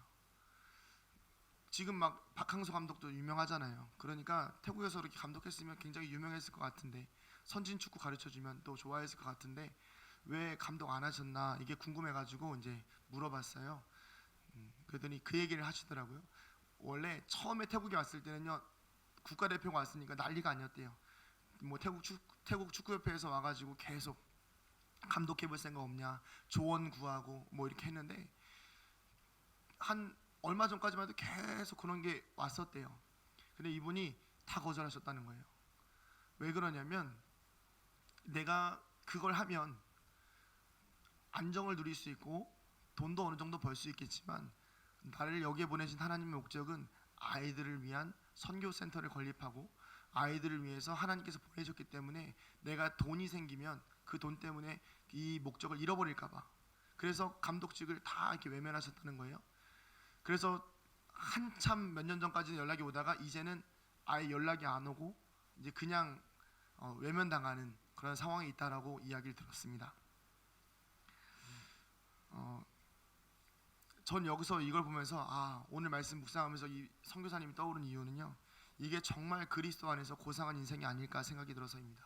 지금 막 박항서 감독도 유명하잖아요. 그러니까 태국에서 이렇게 감독했으면 굉장히 유명했을 것 같은데, 선진 축구 가르쳐주면 또 좋아했을 것 같은데 왜 감독 안 하셨나, 이게 궁금해가지고 이제 물어봤어요. 그랬더니 그 얘기를 하시더라고요. 원래 처음에 태국에 왔을 때는요, 국가대표가 왔으니까 난리가 아니었대요. 뭐 태국 축구협회에서 와가지고 계속 감독해볼 생각 없냐, 조언 구하고 뭐 이렇게 했는데, 한 얼마 전까지만 해도 계속 그런 게 왔었대요. 근데 이분이 다 거절하셨다는 거예요. 왜 그러냐면 내가 그걸 하면 안정을 누릴 수 있고 돈도 어느 정도 벌 수 있겠지만 나를 여기에 보내신 하나님의 목적은 아이들을 위한 선교센터를 건립하고 아이들을 위해서 하나님께서 보내셨기 때문에 내가 돈이 생기면 그 돈 때문에 이 목적을 잃어버릴까 봐 그래서 감독직을 다 이렇게 외면하셨다는 거예요. 그래서 한참 몇 년 전까지는 연락이 오다가 이제는 아예 연락이 안 오고 이제 그냥 외면당하는 그런 상황이 있다라고 이야기를 들었습니다. 전 여기서 이걸 보면서 오늘 말씀 묵상하면서 이 선교사님이 떠오른 이유는요, 이게 정말 그리스도 안에서 고상한 인생이 아닐까 생각이 들어서입니다.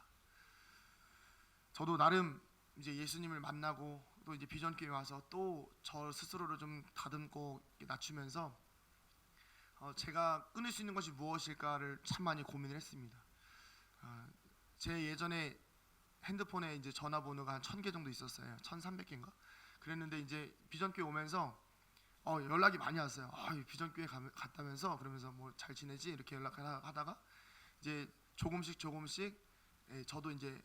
저도 나름 이제 예수님을 만나고 또 이제 비전교회 와서 또 저 스스로를 좀 다듬고 낮추면서 제가 끊을 수 있는 것이 무엇일까를 참 많이 고민을 했습니다. 제 예전에 핸드폰에 이제 전화번호가 한 1000개 정도 있었어요. 1300개인가? 그랬는데 이제 비전교회 오면서 연락이 많이 왔어요. 비전교회 갔다면서 그러면서 뭐 잘 지내지? 이렇게 연락하다가 이제 조금씩 저도 이제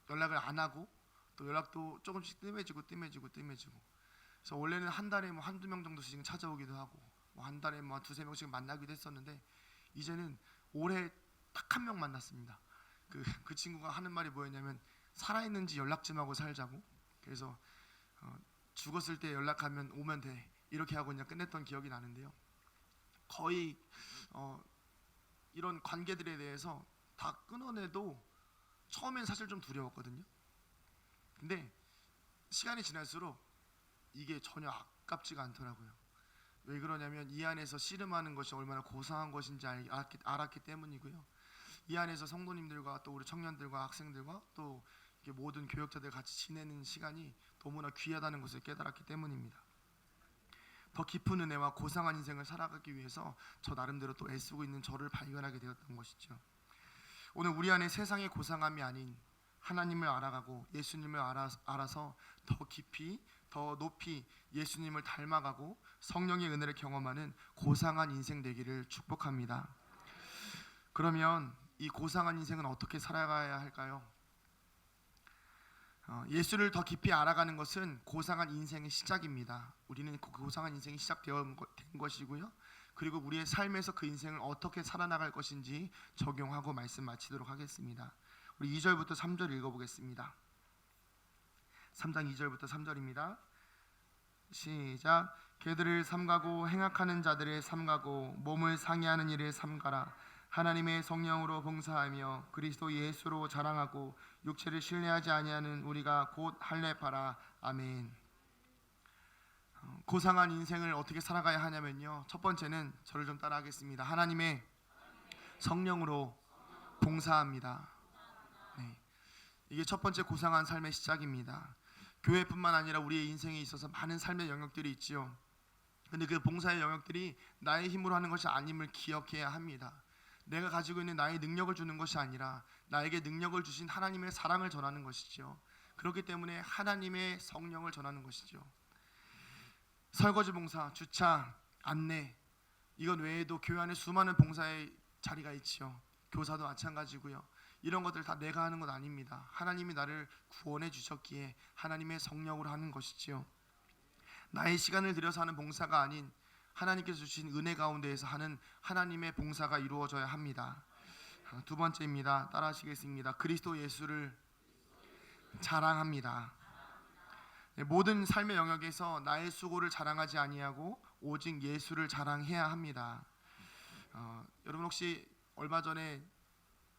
연락을 안 하고 또 연락도 조금씩 뜸해지고 그래서 원래는 한 달에 뭐 한두 명 정도씩 찾아오기도 하고 뭐 한 달에 뭐 두세 명씩 만나기도 했었는데 이제는 올해 딱 한 명 만났습니다. 그 친구가 하는 말이 뭐였냐면 살아있는지 연락 좀 하고 살자고. 그래서 죽었을 때 연락하면 오면 돼 이렇게 하고 그냥 끝냈던 기억이 나는데요. 거의 이런 관계들에 대해서 다 끊어내도 처음엔 사실 좀 두려웠거든요. 근데 시간이 지날수록 이게 전혀 아깝지가 않더라고요. 왜 그러냐면 이 안에서 씨름하는 것이 얼마나 고상한 것인지 알았기 때문이고요. 이 안에서 성도님들과 또 우리 청년들과 학생들과 또 모든 교역자들 같이 지내는 시간이 너무나 귀하다는 것을 깨달았기 때문입니다. 더 깊은 은혜와 고상한 인생을 살아가기 위해서 저 나름대로 또 애쓰고 있는 저를 발견하게 되었던 것이죠. 오늘 우리 안에 세상의 고상함이 아닌 하나님을 알아가고 예수님을 알아서 더 깊이 더 높이 예수님을 닮아가고 성령의 은혜를 경험하는 고상한 인생 되기를 축복합니다. 그러면 이 고상한 인생은 어떻게 살아가야 할까요? 예수를 더 깊이 알아가는 것은 고상한 인생의 시작입니다. 우리는 그 고상한 인생이 시작된 것이고요. 그리고 우리의 삶에서 그 인생을 어떻게 살아나갈 것인지 적용하고 말씀 마치도록 하겠습니다. 우리 2절부터 3절 읽어보겠습니다. 3장 2절부터 3절입니다. 시작. 개들을 삼가고 행악하는 자들을 삼가고 몸을 상해하는 일을 삼가라. 하나님의 성령으로 봉사하며 그리스도 예수로 자랑하고 육체를 신뢰하지 아니하는 우리가 곧 할례파라. 아멘. 고상한 인생을 어떻게 살아가야 하냐면요, 첫 번째는 저를 좀 따라하겠습니다. 하나님의 성령으로 봉사합니다. 네. 이게 첫 번째 고상한 삶의 시작입니다. 교회뿐만 아니라 우리의 인생에 있어서 많은 삶의 영역들이 있지요. 근데 그 봉사의 영역들이 나의 힘으로 하는 것이 아님을 기억해야 합니다. 내가 가지고 있는 나의 능력을 주는 것이 아니라 나에게 능력을 주신 하나님의 사랑을 전하는 것이죠. 그렇기 때문에 하나님의 성령을 전하는 것이죠. 설거지 봉사, 주차, 안내, 이건 외에도 교회 안에 수많은 봉사의 자리가 있지요. 교사도 마찬가지고요. 이런 것들 다 내가 하는 것 아닙니다. 하나님이 나를 구원해 주셨기에 하나님의 성령으로 하는 것이지요. 나의 시간을 들여서 하는 봉사가 아닌 하나님께서 주신 은혜 가운데에서 하는 하나님의 봉사가 이루어져야 합니다. 두 번째입니다. 따라하시겠습니다. 그리스도 예수를 자랑합니다. 모든 삶의 영역에서 나의 수고를 자랑하지 아니하고 오직 예수를 자랑해야 합니다. 여러분 혹시 얼마 전에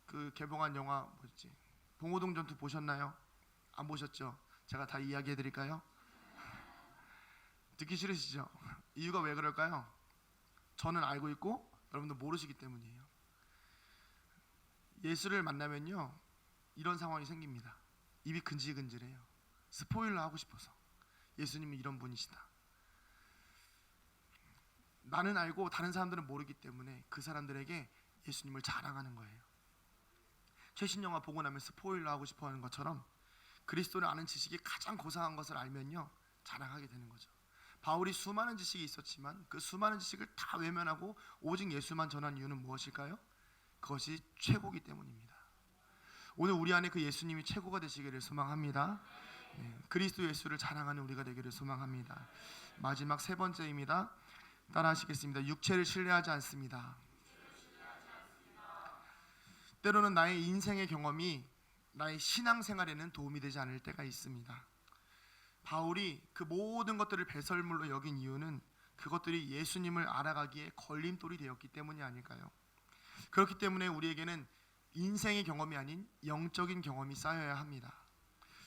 그 개봉한 영화 뭐였지? 봉오동 전투 보셨나요? 안 보셨죠? 제가 다 이야기해 드릴까요? 듣기 싫으시죠? 이유가 왜 그럴까요? 저는 알고 있고 여러분도 모르시기 때문이에요. 예수를 만나면요, 이런 상황이 생깁니다. 입이 근질근질해요. 스포일러 하고 싶어서. 예수님이 이런 분이시다. 나는 알고 다른 사람들은 모르기 때문에 그 사람들에게 예수님을 자랑하는 거예요. 최신 영화 보고 나면 스포일러 하고 싶어 하는 것처럼 그리스도를 아는 지식이 가장 고상한 것을 알면요, 자랑하게 되는 거죠. 바울이 수많은 지식이 있었지만 그 수많은 지식을 다 외면하고 오직 예수만 전한 이유는 무엇일까요? 그것이 최고이기 때문입니다. 오늘 우리 안에 그 예수님이 최고가 되시기를 소망합니다. 네, 그리스도 예수를 자랑하는 우리가 되기를 소망합니다. 마지막 세 번째입니다. 따라하시겠습니다. 육체를 신뢰하지 않습니다. 때로는 나의 인생의 경험이 나의 신앙생활에는 도움이 되지 않을 때가 있습니다. 바울이 그 모든 것들을 배설물로 여긴 이유는 그것들이 예수님을 알아가기에 걸림돌이 되었기 때문이 아닐까요? 그렇기 때문에 우리에게는 인생의 경험이 아닌 영적인 경험이 쌓여야 합니다.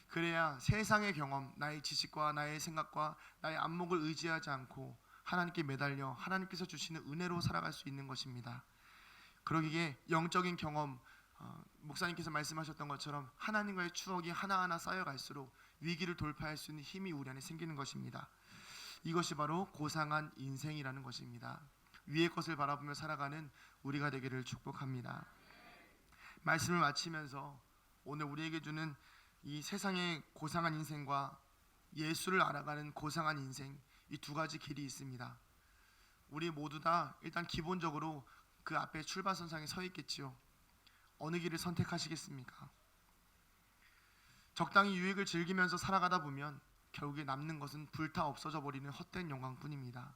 그래야 세상의 경험, 나의 지식과 나의 생각과 나의 안목을 의지하지 않고 하나님께 매달려 하나님께서 주시는 은혜로 살아갈 수 있는 것입니다. 그러기에 영적인 경험, 목사님께서 말씀하셨던 것처럼 하나님과의 추억이 하나하나 쌓여갈수록 위기를 돌파할 수 있는 힘이 우리 안에 생기는 것입니다. 이것이 바로 고상한 인생이라는 것입니다. 위의 것을 바라보며 살아가는 우리가 되기를 축복합니다. 말씀을 마치면서 오늘 우리에게 주는 이 세상의 고상한 인생과 예수를 알아가는 고상한 인생, 이 두 가지 길이 있습니다. 우리 모두 다 일단 기본적으로 그 앞에 출발선상에 서 있겠지요. 어느 길을 선택하시겠습니까? 적당히 유익을 즐기면서 살아가다 보면 결국에 남는 것은 불타 없어져 버리는 헛된 영광뿐입니다.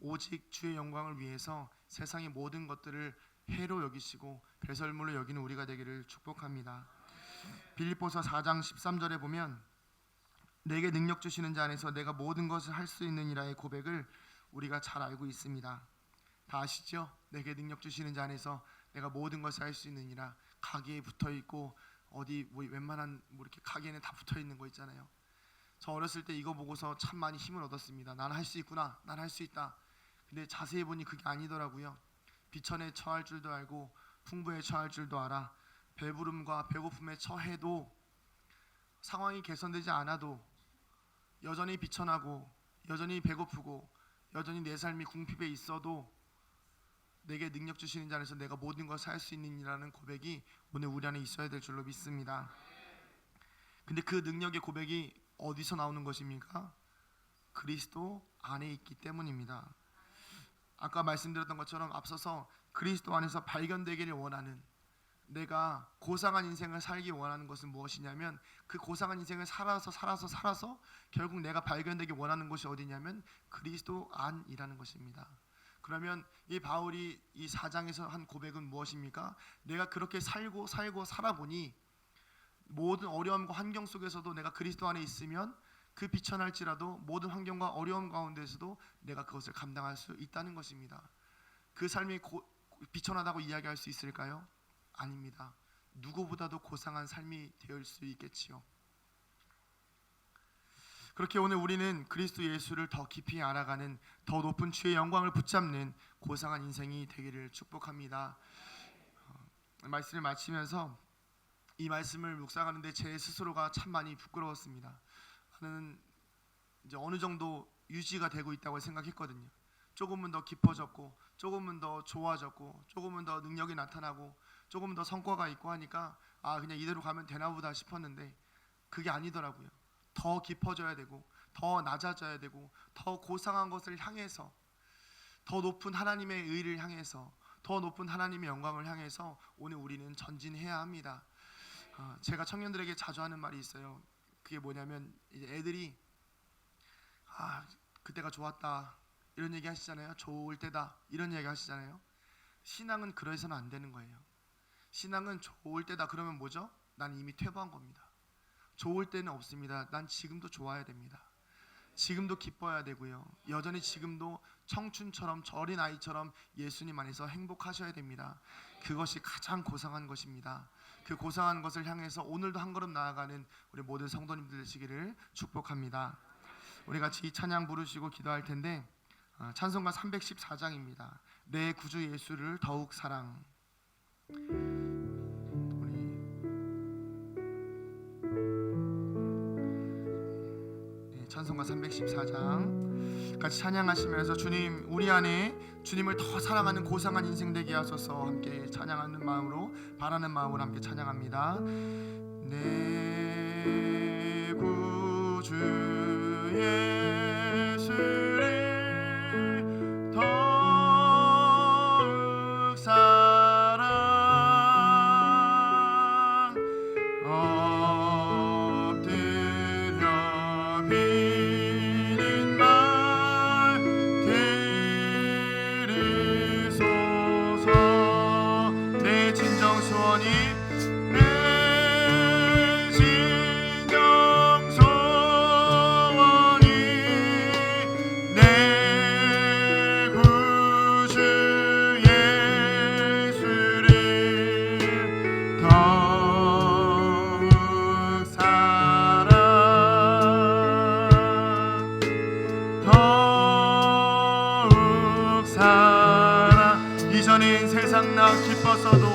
오직 주의 영광을 위해서 세상의 모든 것들을 해로 여기시고 배설물로 여기는 우리가 되기를 축복합니다. 빌립보서 4장 13절에 보면 내게 능력 주시는 자 안에서 내가 모든 것을 할 수 있느니라의 고백을 우리가 잘 알고 있습니다. 다 아시죠? 내게 능력 주시는 자 안에서 내가 모든 것을 할 수 있느니라. 가게에 붙어 있고 어디 웬만한 이렇게 가게에는 다 붙어 있는 거 있잖아요. 저 어렸을 때 이거 보고서 참 많이 힘을 얻었습니다. 나는 할 수 있구나. 난 할 수 있다. 근데 자세히 보니 그게 아니더라고요. 비천에 처할 줄도 알고 풍부에 처할 줄도 알아. 배부름과 배고픔에 처해도 상황이 개선되지 않아도 여전히 비천하고 여전히 배고프고 여전히 내 삶이 궁핍에 있어도 내게 능력 주시는 자 안에서 내가 모든 것을 할 수 있느니라는 고백이 오늘 우리 안에 있어야 될 줄로 믿습니다. 근데 그 능력의 고백이 어디서 나오는 것입니까? 그리스도 안에 있기 때문입니다. 아까 말씀드렸던 것처럼 앞서서 그리스도 안에서 발견되기를 원하는, 내가 고상한 인생을 살기 원하는 것은 무엇이냐면 그 고상한 인생을 살아서 결국 내가 발견되기 원하는 것이 어디냐면 그리스도 안이라는 것입니다. 그러면 이 바울이 이 4장에서 한 고백은 무엇입니까? 내가 그렇게 살고 살아보니 모든 어려움과 환경 속에서도 내가 그리스도 안에 있으면 그 비천할지라도 모든 환경과 어려움 가운데서도 내가 그것을 감당할 수 있다는 것입니다. 그 삶이 비천하다고 이야기할 수 있을까요? 아닙니다. 누구보다도 고상한 삶이 될 수 있겠지요. 그렇게 오늘 우리는 그리스도 예수를 더 깊이 알아가는, 더 높은 주의 영광을 붙잡는 고상한 인생이 되기를 축복합니다. 말씀을 마치면서 이 말씀을 묵상하는데 제 스스로가 참 많이 부끄러웠습니다. 나는 이제 어느 정도 유지가 되고 있다고 생각했거든요. 조금은 더 깊어졌고, 조금은 더 좋아졌고, 조금은 더 능력이 나타나고, 조금 더 성과가 있고 하니까 그냥 이대로 가면 되나 보다 싶었는데 그게 아니더라고요. 더 깊어져야 되고, 더 낮아져야 되고, 더 고상한 것을 향해서, 더 높은 하나님의 의를 향해서, 더 높은 하나님의 영광을 향해서 오늘 우리는 전진해야 합니다. 제가 청년들에게 자주 하는 말이 있어요. 그게 뭐냐면 이제 애들이 그때가 좋았다 이런 얘기 하시잖아요. 좋을 때다 이런 얘기 하시잖아요. 신앙은 그래서는 안 되는 거예요. 신앙은 좋을 때다 그러면 뭐죠? 난 이미 퇴보한 겁니다. 좋을 때는 없습니다. 난 지금도 좋아야 됩니다. 지금도 기뻐야 되고요. 여전히 지금도 청춘처럼 어린 아이처럼 예수님 안에서 행복하셔야 됩니다. 그것이 가장 고상한 것입니다. 그 고상한 것을 향해서 오늘도 한 걸음 나아가는 우리 모든 성도님들 되시기를 축복합니다. 우리 같이 이 찬양 부르시고 기도할 텐데 찬송가 314장입니다. 내 구주 예수를 더욱 사랑. 찬송가 314장 같이 찬양하시면서 주님, 우리 안에 주님을 더 사랑하는 고상한 인생 되게 하소서. 함께 찬양하는 마음으로, 바라는 마음으로 함께 찬양합니다. 내 구주 예수를 더욱 사랑, 엎드려 비는 말 내가 기뻤어도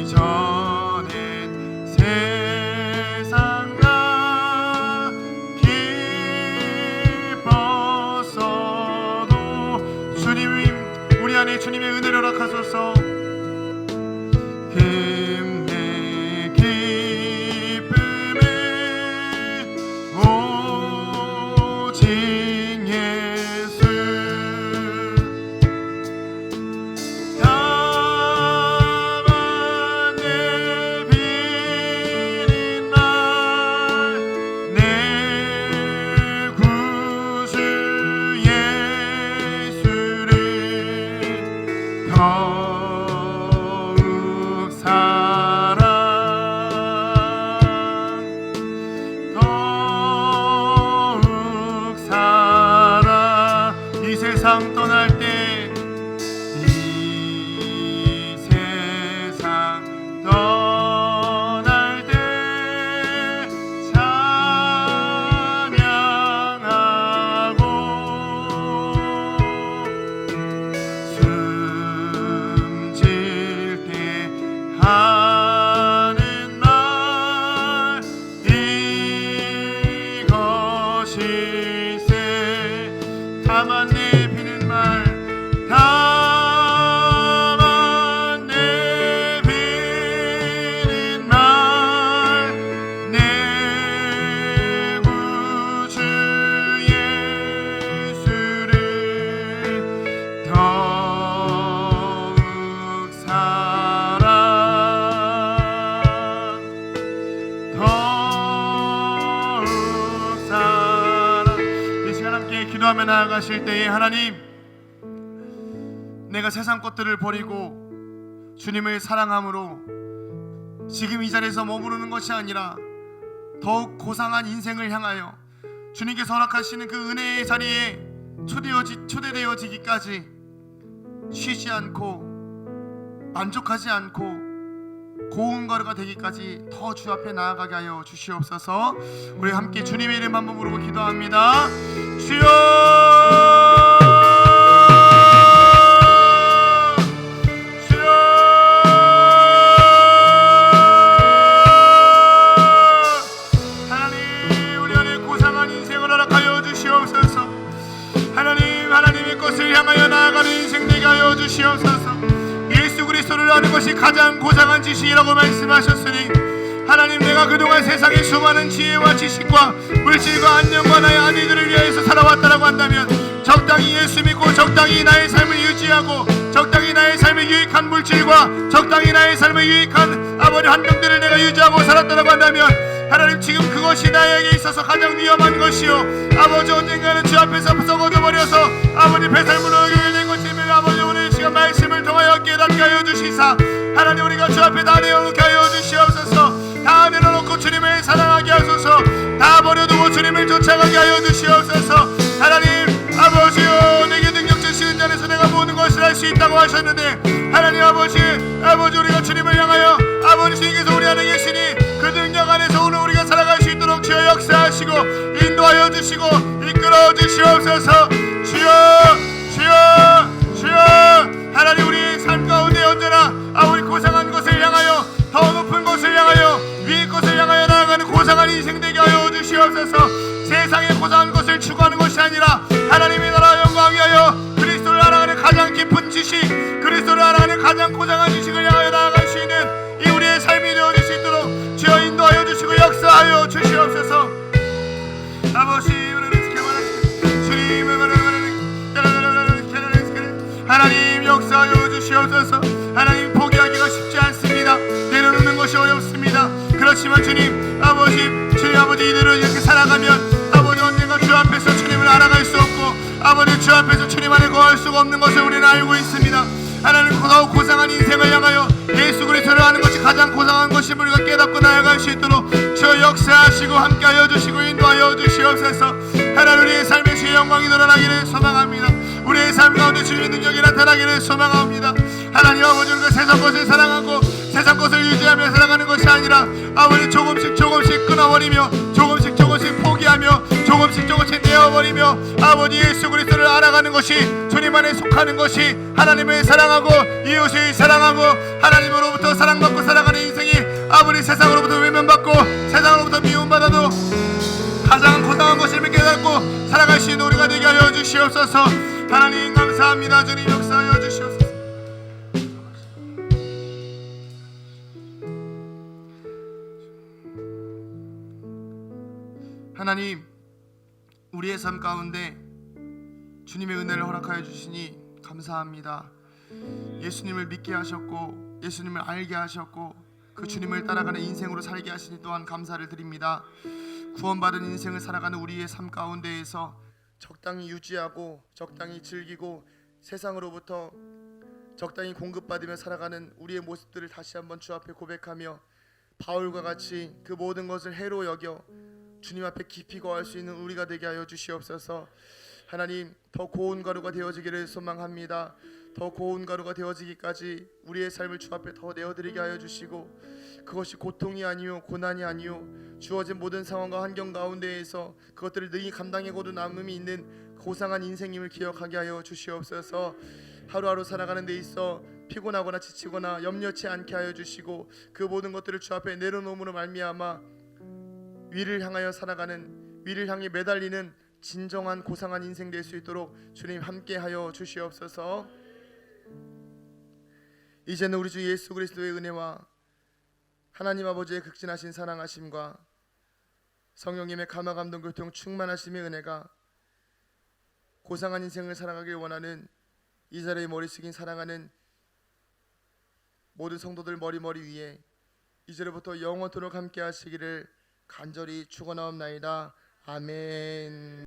이전엔 세상 나 기뻤어도 주님 우리 안에 주님의 은혜를 허락하소서. 금내 기쁨에 오직 예수 다만 내 비린 날 내 구주 예수를 더욱 사랑 더욱 사랑 이 세상 떠날 때 이 세상 떠날 때 찬양하고 숨질 때 하는 말 이것일세. 다만 내 비는 말 다만 내 비는 말 내 구주 예수를 더욱 사랑 더욱 사랑. 이 시간 함께 기도하며 나아가실 때에 하나님 내가 세상 것들을 버리고 주님을 사랑함으로 지금 이 자리에서 머무르는 것이 아니라 더욱 고상한 인생을 향하여 주님께서 허락하시는 그 은혜의 자리에 초대되어지기까지 쉬지 않고 만족하지 않고 고운 거루가 되기까지 더 주 앞에 나아가게 하여 주시옵소서. 우리 함께 주님의 이름 한번 부르고 기도합니다. 주여 하나님의 것을 향하여 나아가는 인생 되게 하여 주시옵소서. 예수 그리스도를 아는 것이 가장 고상한 지식이라고 말씀하셨으니 하나님 내가 그동안 세상의 수많은 지혜와 지식과 물질과 안녕과 나의 아내들을 위하여서 살아왔다라고 한다면 적당히 예수 믿고 적당히 나의 삶을 유지하고 적당히 나의 삶에 유익한 물질과 적당히 나의 삶에 유익한 아버지 환경들을 내가 유지하고 살았다라고 한다면 하나님 지금 그것이 나에게 있어서 가장 위험한 것이요 아버지 언젠가는 주 앞에서 썩어져 버려서 아버지 배설물로 여겨질 것임을 아버지 오늘 시간 말씀을 통하여 깨닫게 하여 주시사 하나님 우리가 주 앞에 다 내어놓게 하여 주시옵소서. 다 내려놓고 주님을 사랑하게 하소서. 다 버려두고 주님을 쫓아가게 하여 주시옵소서. 하나님 아버지요 내게 능력 주시는 자에서 내가 모든 것을 할 수 있다고 하셨는데 하나님 아버지 우리가 주님을 향하여 아버지 주님께서 우리 안에 계시니 그 능력 안에서 오늘 우리가 살아갈 수 있도록 주여 역사하시고 인도하여 주시고 이끌어 주시옵소서. 주여 하나님 우리의 삶 가운데 언제나 우리 고상한 것을 향하여 더 높은 것을 향하여 위의 것을 향하여 나아가는 고상한 인생 되게 하여 주시옵소서. 세상의 고상한 것을 추구하는 것이 아니라 하나님의 나라 영광 위하여 그리스도를 알아가는 가장 깊은 지식 그리스도를 알아가는 가장 고상한 지식을 향하여 나아갈 수 있는 이 우리의 삶이 되어질 수 있도록 주여 인도하여 주시고 역사하여 주시옵소서. 아버지 하나님 역사하여 주시옵소서. 하나님 포기하기가 쉽지 않습니다. 내려놓는 것이 어렵습니다. 그렇지만 주님 아버지 이대로 이렇게 살아가면 아버지 언젠가 주 앞에서 주님을 알아갈 수 없고 아버지 주 앞에서 주님 안에 거할 수가 없는 것을 우리는 알고 있습니다. 하나님 더욱 고상한 인생을 향하여 예수 그리스도를 아는 것이 가장 고상한 것임을 우리가 깨닫고 나아갈 수 있도록 주 역사하시고 함께하여 주시고 인도하여 주시옵소서. 하나님 우리의 삶에 주의 영광이 드러나기를 소망합니다. 우리의 삶 가운데 주님의 능력이 나타나기를 소망합니다. 하나님 아버지 우리가 세상 것을 사랑하고 세상 것을 유지하며 살아가는 것이 아니라 아버지 조금씩 끊어버리며 조금씩 포기 포기하며 조금씩 내어버리며 아버지 예수 그리스도를 알아가는 것이 주님 안에 속하는 것이 하나님을 사랑하고 이웃을 사랑하고 하나님으로부터 사랑받고 살아가는 인생이 아무리 세상으로부터 외면받고 세상으로부터 미움받아도 가장 고상한 것임을 깨닫고 살아갈 수 있는 우리가 되게 하여 주시옵소서. 하나님 감사합니다. 주님 역사하여 주시옵소서. 하나님, 우리의 삶 가운데 주님의 은혜를 허락하여 주시니 감사합니다. 예수님을 믿게 하셨고 예수님을 알게 하셨고 그 주님을 따라가는 인생으로 살게 하시니 또한 감사를 드립니다. 구원받은 인생을 살아가는 우리의 삶 가운데에서 적당히 유지하고 적당히 즐기고 세상으로부터 적당히 공급받으며 살아가는 우리의 모습들을 다시 한번 주 앞에 고백하며 바울과 같이 그 모든 것을 해로 여겨 주님 앞에 깊이 거할 수 있는 우리가 되게 하여 주시옵소서. 하나님, 더 고운 가루가 되어지기를 소망합니다. 더 고운 가루가 되어지기까지 우리의 삶을 주 앞에 더 내어드리게 하여 주시고 그것이 고통이 아니요 고난이 아니요 주어진 모든 상황과 환경 가운데에서 그것들을 능히 감당하고도 남음이 있는 고상한 인생임을 기억하게 하여 주시옵소서. 하루하루 살아가는 데 있어 피곤하거나 지치거나 염려치 않게 하여 주시고 그 모든 것들을 주 앞에 내려놓음으로 말미암아 위를 향하여 살아가는, 위를 향해 매달리는 진정한 고상한 인생 될 수 있도록 주님 함께 하여 주시옵소서. 이제는 우리 주 예수 그리스도의 은혜와 하나님 아버지의 극진하신 사랑하심과 성령님의 감화 감동 교통 충만하심의 은혜가 고상한 인생을 살아가길 원하는 이 자리에 머리 숙인 사랑하는 모든 성도들 머리 위에 이제로부터 영원토록 함께 하시기를 간절히 축원하옵나이다. 아멘.